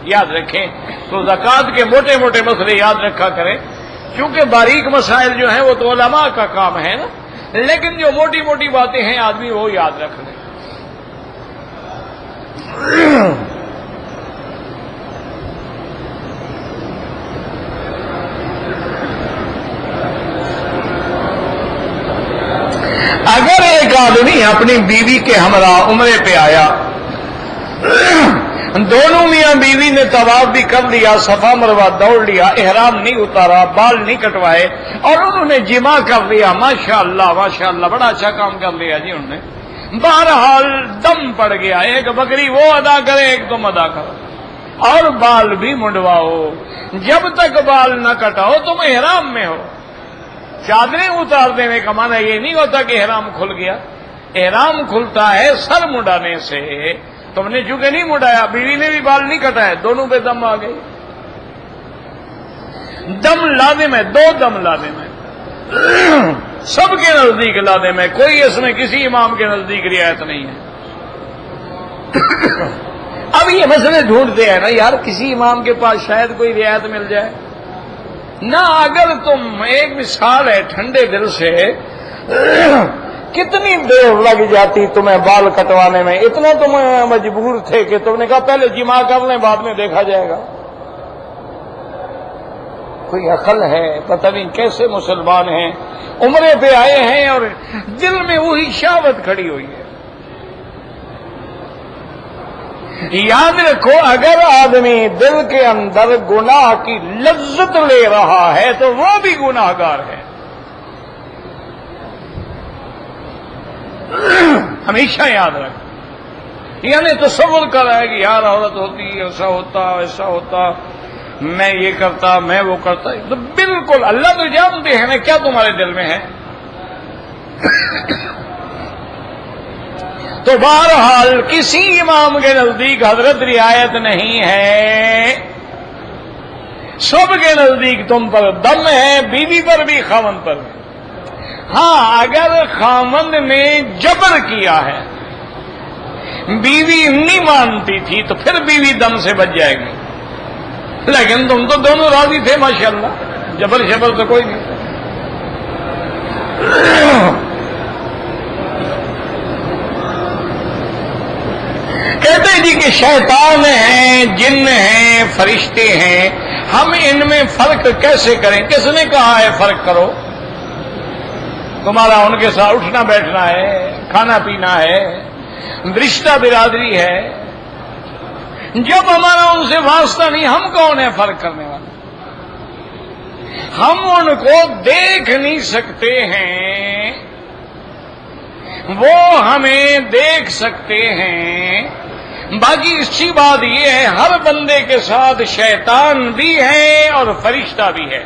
یاد رکھیں، تو زکوٰۃ کے موٹے موٹے مسئلے یاد رکھا کریں، کیونکہ باریک مسائل جو ہیں وہ تو علماء کا کام ہے نا، لیکن جو موٹی موٹی باتیں ہیں آدمی وہ یاد رکھ لے۔ اگر ایک آدمی اپنی بیوی کے ہمراہ عمرے پہ آیا، دونوں میاں بیوی نے طواف بھی کر لیا، صفا مروہ دوڑ لیا، احرام نہیں اتارا، بال نہیں کٹوائے، اور انہوں نے جماع کر لیا، ماشاءاللہ ماشاءاللہ بڑا اچھا کام کر لیا جی انہوں نے، بہرحال دم پڑ گیا، ایک بکری وہ ادا کرے ایک تم ادا کرو، اور بال بھی منڈواؤ، جب تک بال نہ کٹاؤ تم احرام میں ہو۔ چادریں اتار دینے کا معنی یہ نہیں ہوتا کہ احرام کھل گیا، احرام کھلتا ہے سر منڈانے سے، تم نے چونکہ نہیں منڈایا، بیوی نے بھی بال نہیں کٹائے، دونوں پہ دم آ گئی۔ دم لازم ہے، دو دم لازم ہے، سب کے نزدیک لازم ہے، کوئی اس میں کسی امام کے نزدیک رعایت نہیں ہے۔ اب یہ مسئلے ڈھونڈتے ہیں نا یار، کسی امام کے پاس شاید کوئی رعایت مل جائے نہ۔ اگر تم ایک مثال ہے ٹھنڈے دل سے، کتنی دیر لگ جاتی تمہیں بال کٹوانے میں، اتنا تم مجبور تھے کہ تم نے کہا پہلے جماع کر لیں بعد میں دیکھا جائے گا۔ کوئی عقل ہے؟ پتہ نہیں کیسے مسلمان ہیں، عمرے پہ آئے ہیں اور دل میں وہی شہوت کھڑی ہوئی ہے۔ یاد رکھو، اگر آدمی دل کے اندر گناہ کی لذت لے رہا ہے تو وہ بھی گناہ گار ہے۔ ہمیشہ یاد رکھ، یعنی تصور کر رہا ہے کہ یار عورت ہوتی ایسا ہوتا ایسا ہوتا، میں یہ کرتا میں وہ کرتا، تو بالکل اللہ تو جانتے ہیں نا کیا تمہارے دل میں ہے۔ تو بہرحال کسی امام کے نزدیک حضرت رعایت نہیں ہے، سب کے نزدیک تم پر دم ہے، بیوی پر بھی خاوند پر بھی۔ ہاں اگر خاوند نے جبر کیا ہے، بیوی نہیں مانتی تھی تو پھر بیوی دم سے بچ جائے گی، لیکن تم تو دونوں راضی تھے ماشاءاللہ، جبر شبر تو کوئی نہیں۔ کہتے ہیں جی کہ شیطان ہیں، جن ہیں، فرشتے ہیں، ہم ان میں فرق کیسے کریں؟ کس نے کہا ہے فرق کرو؟ تمہارا ان کے ساتھ اٹھنا بیٹھنا ہے، کھانا پینا ہے، رشتہ برادری ہے، جب ہمارا ان سے واسطہ نہیں، ہم کون ہیں فرق کرنے والے؟ ہم ان کو دیکھ نہیں سکتے ہیں، وہ ہمیں دیکھ سکتے ہیں۔ باقی اچھی بات یہ ہے ہر بندے کے ساتھ شیطان بھی ہے اور فرشتہ بھی ہے،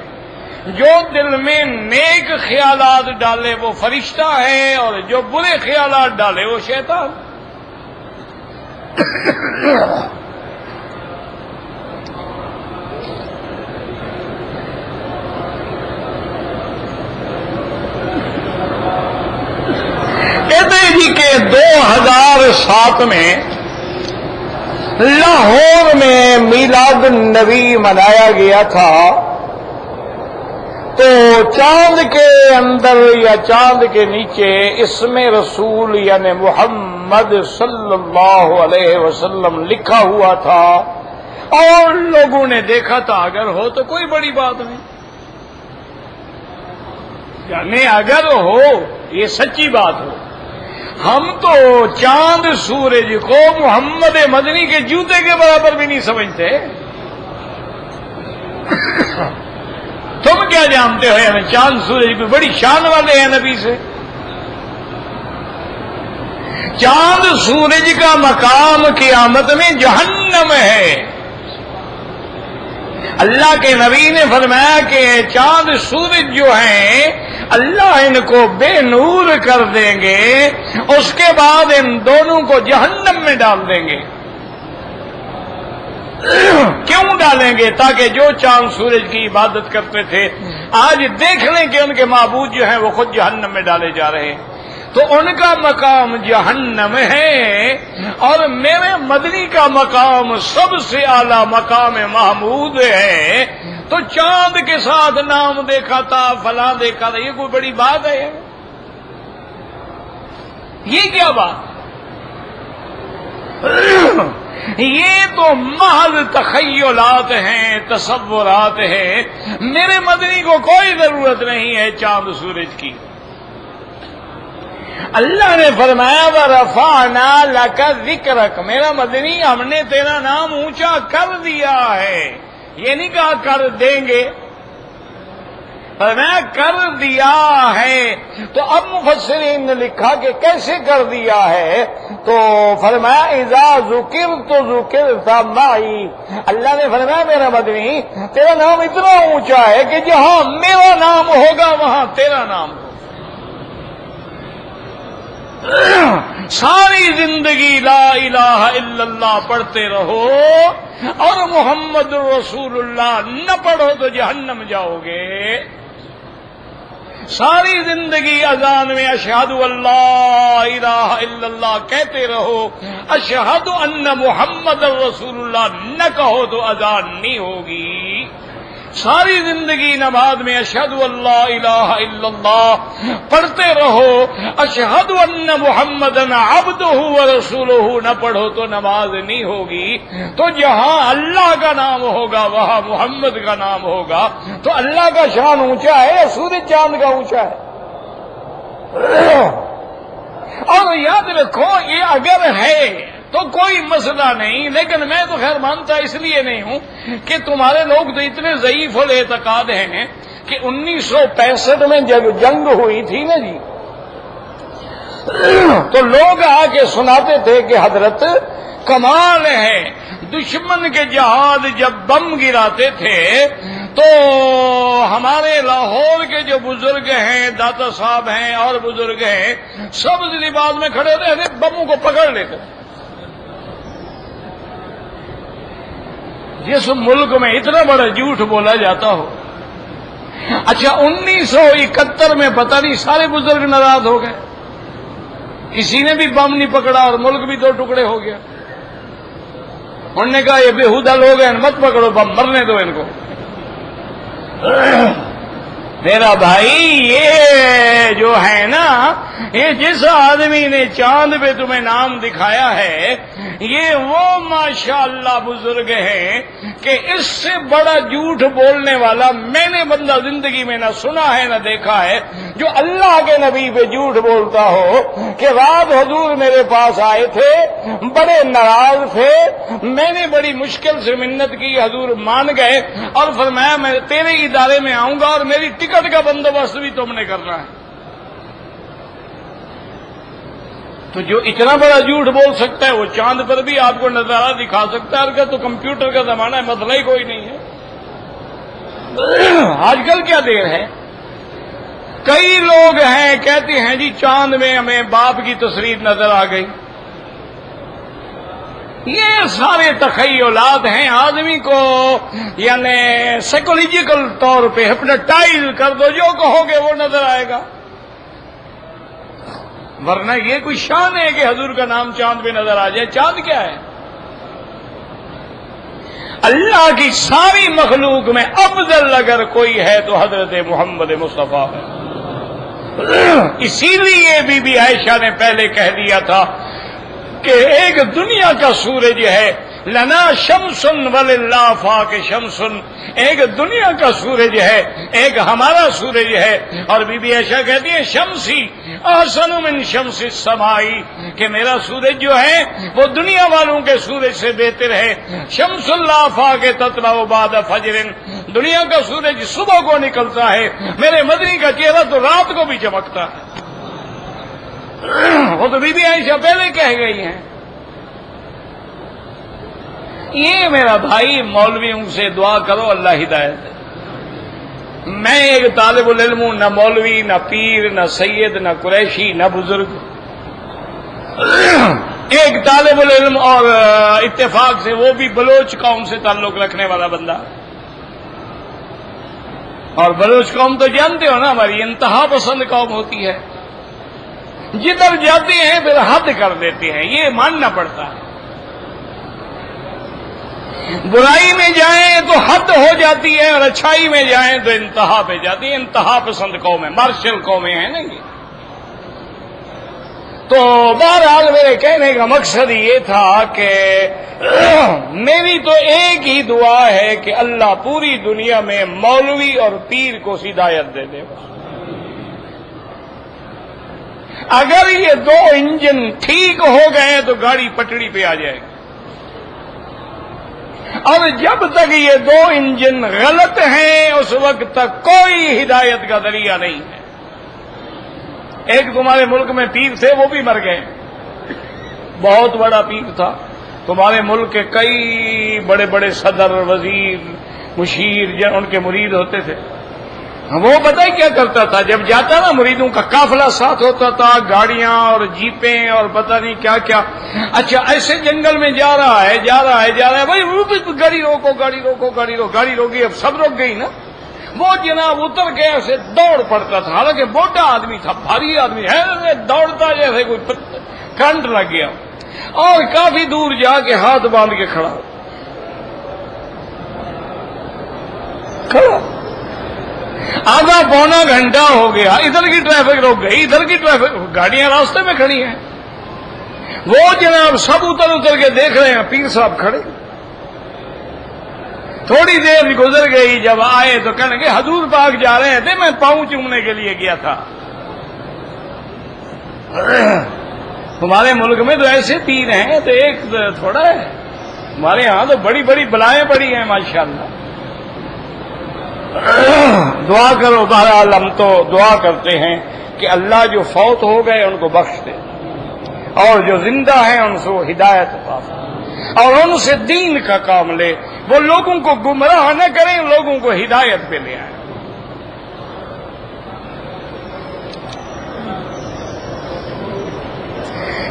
جو دل میں نیک خیالات ڈالے وہ فرشتہ ہے اور جو برے خیالات ڈالے وہ شیطان۔ کہتے ہیں جی کہ 2007 میں لاہور میں میلاد النبی منایا گیا تھا، تو چاند کے اندر یا چاند کے نیچے اسم رسول یعنی محمد صلی اللہ علیہ وسلم لکھا ہوا تھا، اور لوگوں نے دیکھا تھا۔ اگر ہو تو کوئی بڑی بات نہیں، یعنی اگر ہو یہ سچی بات ہو۔ ہم تو چاند سورج کو محمد مدنی کے جوتے کے برابر بھی نہیں سمجھتے، تم کیا جانتے ہو؟ یعنی چاند سورج کو بڑی شان والے ہیں نبی سے۔ چاند سورج کا مقام قیامت میں جہنم ہے، اللہ کے نبی نے فرمایا کہ چاند سورج جو ہیں اللہ ان کو بے نور کر دیں گے، اس کے بعد ان دونوں کو جہنم میں ڈال دیں گے۔ کیوں ڈالیں گے؟ تاکہ جو چاند سورج کی عبادت کرتے تھے آج دیکھ لیں کہ ان کے معبود جو ہیں وہ خود جہنم میں ڈالے جا رہے ہیں، تو ان کا مقام جہنم ہے، اور میرے مدنی کا مقام سب سے اعلیٰ مقام محمود ہے۔ تو چاند کے ساتھ نام دیکھا تھا، فلاں دیکھا تھا، یہ کوئی بڑی بات ہے؟ یہ کیا بات؟ یہ تو محض تخیلات ہیں، تصورات ہیں۔ میرے مدنی کو کوئی ضرورت نہیں ہے چاند سورج کی۔ اللہ نے فرمایا وَرَفَعْنَا لَكَ ذِكْرَكَ، میرا مدنی ہم نے تیرا نام اونچا کر دیا ہے، یہ نہیں کہا کر دیں گے، فرمایا کر دیا ہے۔ تو اب مفسرین نے لکھا کہ کیسے کر دیا ہے، تو فرمایا اذا ذکرت ذکرت معی، اللہ نے فرمایا میرا مدنی تیرا نام اتنا اونچا ہے کہ جہاں میرا نام ہوگا وہاں تیرا نام ہوگا۔ ساری زندگی لا الہ الا اللہ پڑھتے رہو اور محمد رسول اللہ نہ پڑھو تو جہنم جاؤ گے۔ ساری زندگی اذان میں اشہد اللہ الہ الا اللہ کہتے رہو، اشہد ان محمد رسول اللہ نہ کہو تو اذان نہیں ہوگی۔ ساری زندگی نماز میں اشہد اللہ الہ الا اللہ پڑھتے رہو، اشہد ان محمد عبدہ ورسولہ نہ پڑھو تو نماز نہیں ہوگی۔ تو جہاں اللہ کا نام ہوگا وہاں محمد کا نام ہوگا۔ تو اللہ کا شان اونچا ہے یا سورج چاند کا اونچا ہے؟ اور یاد رکھو یہ اگر ہے تو کوئی مسئلہ نہیں، لیکن میں تو خیر مانتا اس لیے نہیں ہوں کہ تمہارے لوگ تو اتنے ضعیف الاعتقاد ہیں کہ 1965 میں جب جنگ ہوئی تھی نا جی، تو لوگ آ کے سناتے تھے کہ حضرت کمال ہے، دشمن کے جہاز جب بم گراتے تھے تو ہمارے لاہور کے جو بزرگ ہیں، داتا صاحب ہیں اور بزرگ ہیں، سب لباس میں کھڑے رہتے بموں کو پکڑ لیتے۔ جس ملک میں اتنا بڑا جھوٹ بولا جاتا ہو، اچھا 1971 میں پتہ نہیں سارے بزرگ ناراض ہو گئے، کسی نے بھی بم نہیں پکڑا اور ملک بھی 2 ٹکڑے ہو گیا۔ انہوں نے کہا یہ بےہودہ لوگ ہیں، مت پکڑو بم، مرنے دو ان کو۔ میرا بھائی یہ جو ہے نا، یہ جس آدمی نے چاند پہ تمہیں نام دکھایا ہے یہ وہ ماشاءاللہ بزرگ ہیں کہ اس سے بڑا جھوٹ بولنے والا میں نے بندہ زندگی میں نہ سنا ہے نہ دیکھا ہے، جو اللہ کے نبی پہ جھوٹ بولتا ہو کہ رات حضور میرے پاس آئے تھے، بڑے ناراض تھے، میں نے بڑی مشکل سے منت کی، حضور مان گئے اور فرمایا میں تیرے ادارے میں آؤں گا اور میری ٹکٹ کا بندوبست بھی تم نے کرنا ہے۔ تو جو اتنا بڑا جھوٹ بول سکتا ہے وہ چاند پر بھی آپ کو نظارہ دکھا سکتا ہے، تو کمپیوٹر کا زمانہ ہے، مسئلہ ہی کوئی نہیں ہے۔ آج کل کیا دیر ہے، کئی لوگ ہیں کہتے ہیں جی چاند میں ہمیں باپ کی تصویر نظر آ گئی۔ یہ سارے تخیلات ہیں، آدمی کو یعنی سائیکولوجیکل طور پہ ہپنوٹائز کر دو، جو کہو گے وہ نظر آئے گا، ورنہ یہ کوئی شان ہے کہ حضور کا نام چاند پہ نظر آ جائے؟ چاند کیا ہے؟ اللہ کی ساری مخلوق میں افضل اگر کوئی ہے تو حضرت محمد مصطفیٰ ہے۔ اسی لیے بی بی عائشہ نے پہلے کہہ دیا تھا کہ ایک دنیا کا سورج ہے، لنا شمس وللہ فاق شمس، ایک دنیا کا سورج ہے، ایک ہمارا سورج ہے۔ اور بی بی عائشہ کہتی ہے شمسی احسن من شمس السمائی، کہ میرا سورج جو ہے وہ دنیا والوں کے سورج سے بہتر ہے۔ شمس اللہ فاق تطلع بعد فجر، دنیا کا سورج صبح کو نکلتا ہے، میرے مدنی کا چہرہ تو رات کو بھی چمکتا ہے۔ وہ تو بی بی عائشہ پہلے کہہ گئی ہیں۔ یہ میرا بھائی مولویوں سے دعا کرو اللہ ہدایت دے۔ میں ایک طالب العلم ہوں، نہ مولوی نہ پیر نہ سید نہ قریشی نہ بزرگ، ایک طالب العلم اور اتفاق سے وہ بھی بلوچ قوم سے تعلق رکھنے والا بندہ، اور بلوچ قوم تو جانتے ہو نا ہماری انتہا پسند قوم ہوتی ہے، جدھر جاتے ہیں پھر حد کر دیتے ہیں، یہ ماننا پڑتا ہے۔ برائی میں جائیں تو حد ہو جاتی ہے اور اچھائی میں جائیں تو انتہا پہ جاتی ہے۔ انتہا پسند قوم ہے، مارشل قومیں ہیں نا یہ۔ تو بہرحال میرے کہنے کا مقصد یہ تھا کہ میری تو ایک ہی دعا ہے کہ اللہ پوری دنیا میں مولوی اور پیر کو ہدایت دے دے۔ اگر یہ دو انجن ٹھیک ہو گئے تو گاڑی پٹڑی پہ آ جائے گی، اور جب تک یہ دو انجن غلط ہیں اس وقت تک کوئی ہدایت کا ذریعہ نہیں ہے۔ ایک تمہارے ملک میں پیر تھے، وہ بھی مر گئے، بہت بڑا پیر تھا، تمہارے ملک کے کئی بڑے بڑے صدر وزیر مشیر ان کے مرید ہوتے تھے۔ وہ پتہ ہے کیا کرتا تھا، جب جاتا نا مریدوں کا قافلہ ساتھ ہوتا تھا، گاڑیاں اور جیپیں اور پتہ نہیں کیا کیا۔ اچھا ایسے جنگل میں جا رہا ہے بھائی گاڑی روکو گاڑی روکو گاڑی روکو، گاڑی روکی، اب سب رک گئی نا۔ وہ جناب اتر کے ایسے دوڑ پڑتا تھا، حالانکہ موٹا آدمی تھا، بھاری آدمی ہے، دوڑتا جیسے کوئی کرنٹ لگ گیا، اور کافی دور جا کے ہاتھ باندھ کے کھڑا آدھا پونا گھنٹہ ہو گیا، ادھر کی ٹریفک رک گئی، ادھر کی ٹریفک، گاڑیاں راستے میں کھڑی ہیں، وہ جناب سب اتر کے دیکھ رہے ہیں، پیر صاحب کھڑے۔ تھوڑی دیر گزر گئی، جب آئے تو کہنے کہ حضور پاک جا رہے تھے، میں پاؤں چومنے کے لیے گیا تھا۔ ہمارے ملک میں تو ایسے پیر ہیں تو ایک تھوڑا ہے، ہمارے ہاں تو بڑی بڑی بلائیں پڑی ہیں ماشاءاللہ۔ دعا کرو، بہرحال ہم تو دعا کرتے ہیں کہ اللہ جو فوت ہو گئے ان کو بخش دے، اور جو زندہ ہیں ان سے وہ ہدایت عطا فرمائے، اور ان سے دین کا کام لے، وہ لوگوں کو گمراہ نہ کریں، لوگوں کو ہدایت پہ لے آئیں۔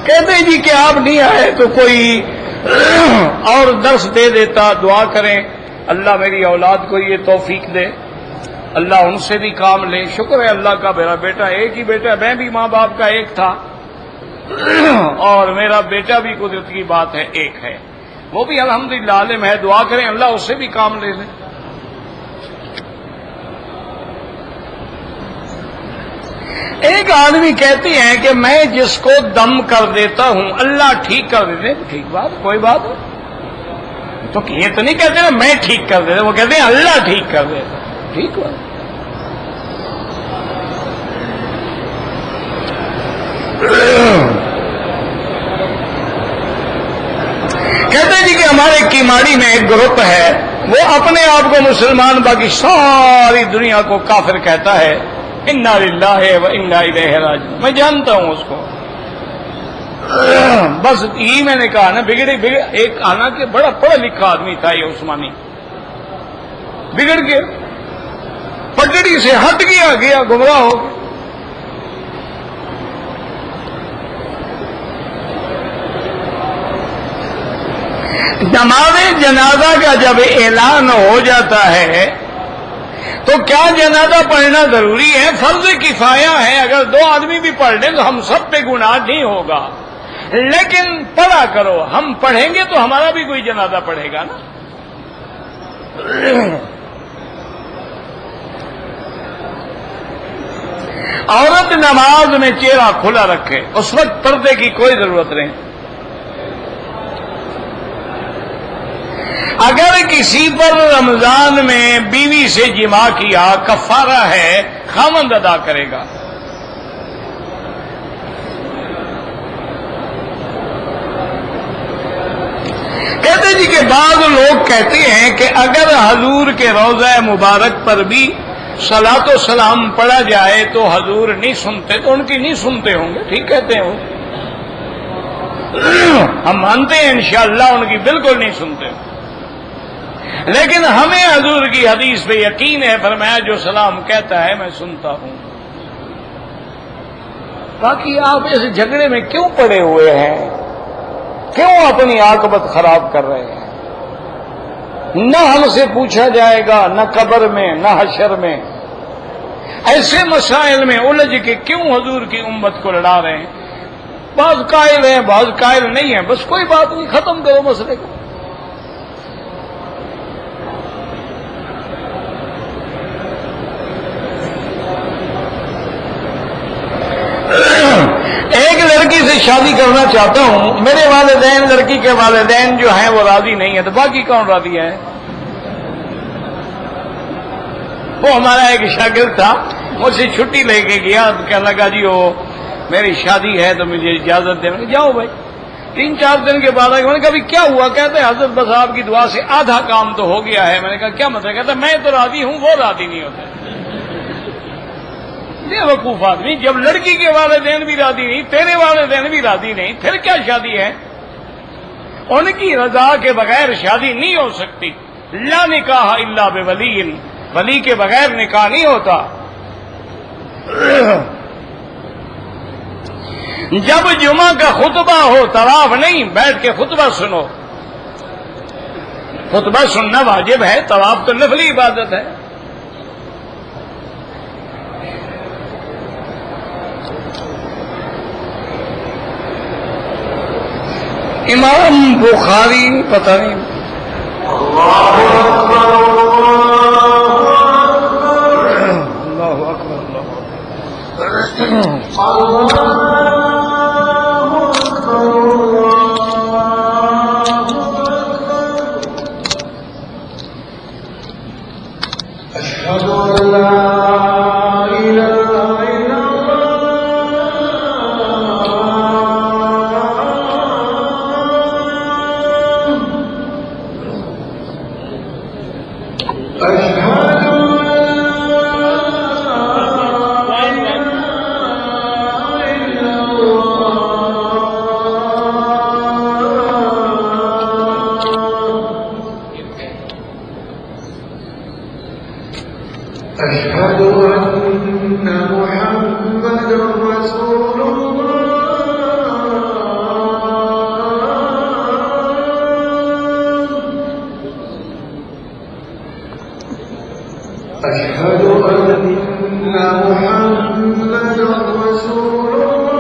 کہتے ہیں جی کہ آپ نہیں آئے تو کوئی اور درس دے دیتا، دعا کریں اللہ میری اولاد کو یہ توفیق دے، اللہ ان سے بھی کام لے۔ شکر ہے اللہ کا، میرا بیٹا ایک ہی بیٹا ہے، میں بھی ماں باپ کا ایک تھا، اور میرا بیٹا بھی قدرت کی بات ہے ایک ہے، وہ بھی الحمدللہ عالم ہے، دعا کریں اللہ اس سے بھی کام لے لے۔ ایک آدمی کہتی ہیں کہ میں جس کو دم کر دیتا ہوں اللہ ٹھیک کر دیتے، ٹھیک بات، کوئی بات تو یہ تو نہیں کہتے نا میں ٹھیک کر دیتا، وہ کہتے ہیں اللہ ٹھیک کر دیتا، ٹھیک بات۔ کہتے ہیں جی کہ ہمارے کیماڑی میں ایک گروپ ہے، وہ اپنے آپ کو مسلمان، باقی ساری دنیا کو کافر کہتا ہے، انا للہ و انا الیہ راجعون۔ میں جانتا ہوں اس کو، بس یہی میں نے کہا نا، بگڑے ایک آنا کہ بڑا پڑھا لکھا آدمی تھا یہ عثمانی، بگڑ کے پٹڑی سے ہٹ گیا گمراہ ہو گیا۔ نماز جنازہ کا جب اعلان ہو جاتا ہے تو کیا جنازہ پڑھنا ضروری ہے؟ فرض کفایہ ہے، اگر دو آدمی بھی پڑھ لیں تو ہم سب پہ گناہ نہیں ہوگا، لیکن پڑھا کرو، ہم پڑھیں گے تو ہمارا بھی کوئی جنازہ پڑھے گا نا۔ عورت نماز میں چہرہ کھلا رکھے، اس وقت پردے کی کوئی ضرورت نہیں۔ اگر کسی پر رمضان میں بیوی سے جماع کیا کفارہ ہے، خاوند ادا کرے گا۔ کہتے جی کہ بعض لوگ کہتے ہیں کہ اگر حضور کے روضہ مبارک پر بھی صلاۃ و سلام پڑھا جائے تو حضور نہیں سنتے، تو ان کی نہیں سنتے ہوں گے، ٹھیک کہتے ہیں وہ، ہم مانتے ہیں انشاءاللہ ان کی بالکل نہیں سنتے۔ لیکن ہمیں حضور کی حدیث پہ یقین ہے، فرمایا جو سلام کہتا ہے میں سنتا ہوں۔ باقی آپ اس جھگڑے میں کیوں پڑے ہوئے ہیں؟ کیوں اپنی عاقبت خراب کر رہے ہیں؟ نہ ہم سے پوچھا جائے گا، نہ قبر میں، نہ حشر میں۔ ایسے مسائل میں الجھ کے کیوں حضور کی امت کو لڑا رہے ہیں؟ بعض قائل ہیں، بعض قائل نہیں ہیں، بس کوئی بات نہیں، ختم کرو مسئلے کو۔ ایک لڑکی سے شادی کرنا چاہتا ہوں، میرے والدین، لڑکی کے والدین جو ہیں وہ راضی نہیں ہیں، تو باقی کون راضی ہے؟ وہ ہمارا ایک شاگرد تھا، مجھ سے چھٹی لے کے گیا، کہنے لگا جی وہ میری شادی ہے تو مجھے اجازت دے۔ میں نے کہا جاؤ بھائی۔ 3-4 دن کے بعد میں نے کہا کیا ہوا؟ کہتے ہیں حضرت بس آپ کی دعا سے آدھا کام تو ہو گیا ہے۔ میں نے کہا کیا مطلب؟ کہتا میں تو راضی ہوں، وہ راضی نہیں ہوتے۔ بے وقوف آدمی، جب لڑکی کے والدین بھی راضی نہیں، تیرے والدین بھی راضی نہیں، پھر کیا شادی ہے؟ ان کی رضا کے بغیر شادی نہیں ہو سکتی۔ لا نکاح الا بولی، ولی کے بغیر نکاح نہیں ہوتا۔ جب جمعہ کا خطبہ ہو، طواف نہیں، بیٹھ کے خطبہ سنو۔ خطبہ سننا واجب ہے، طواف تو نفلی عبادت ہے۔ امام بخاری پتہ نہیں اللہ اکبر أشهد أن محمدا رسول الله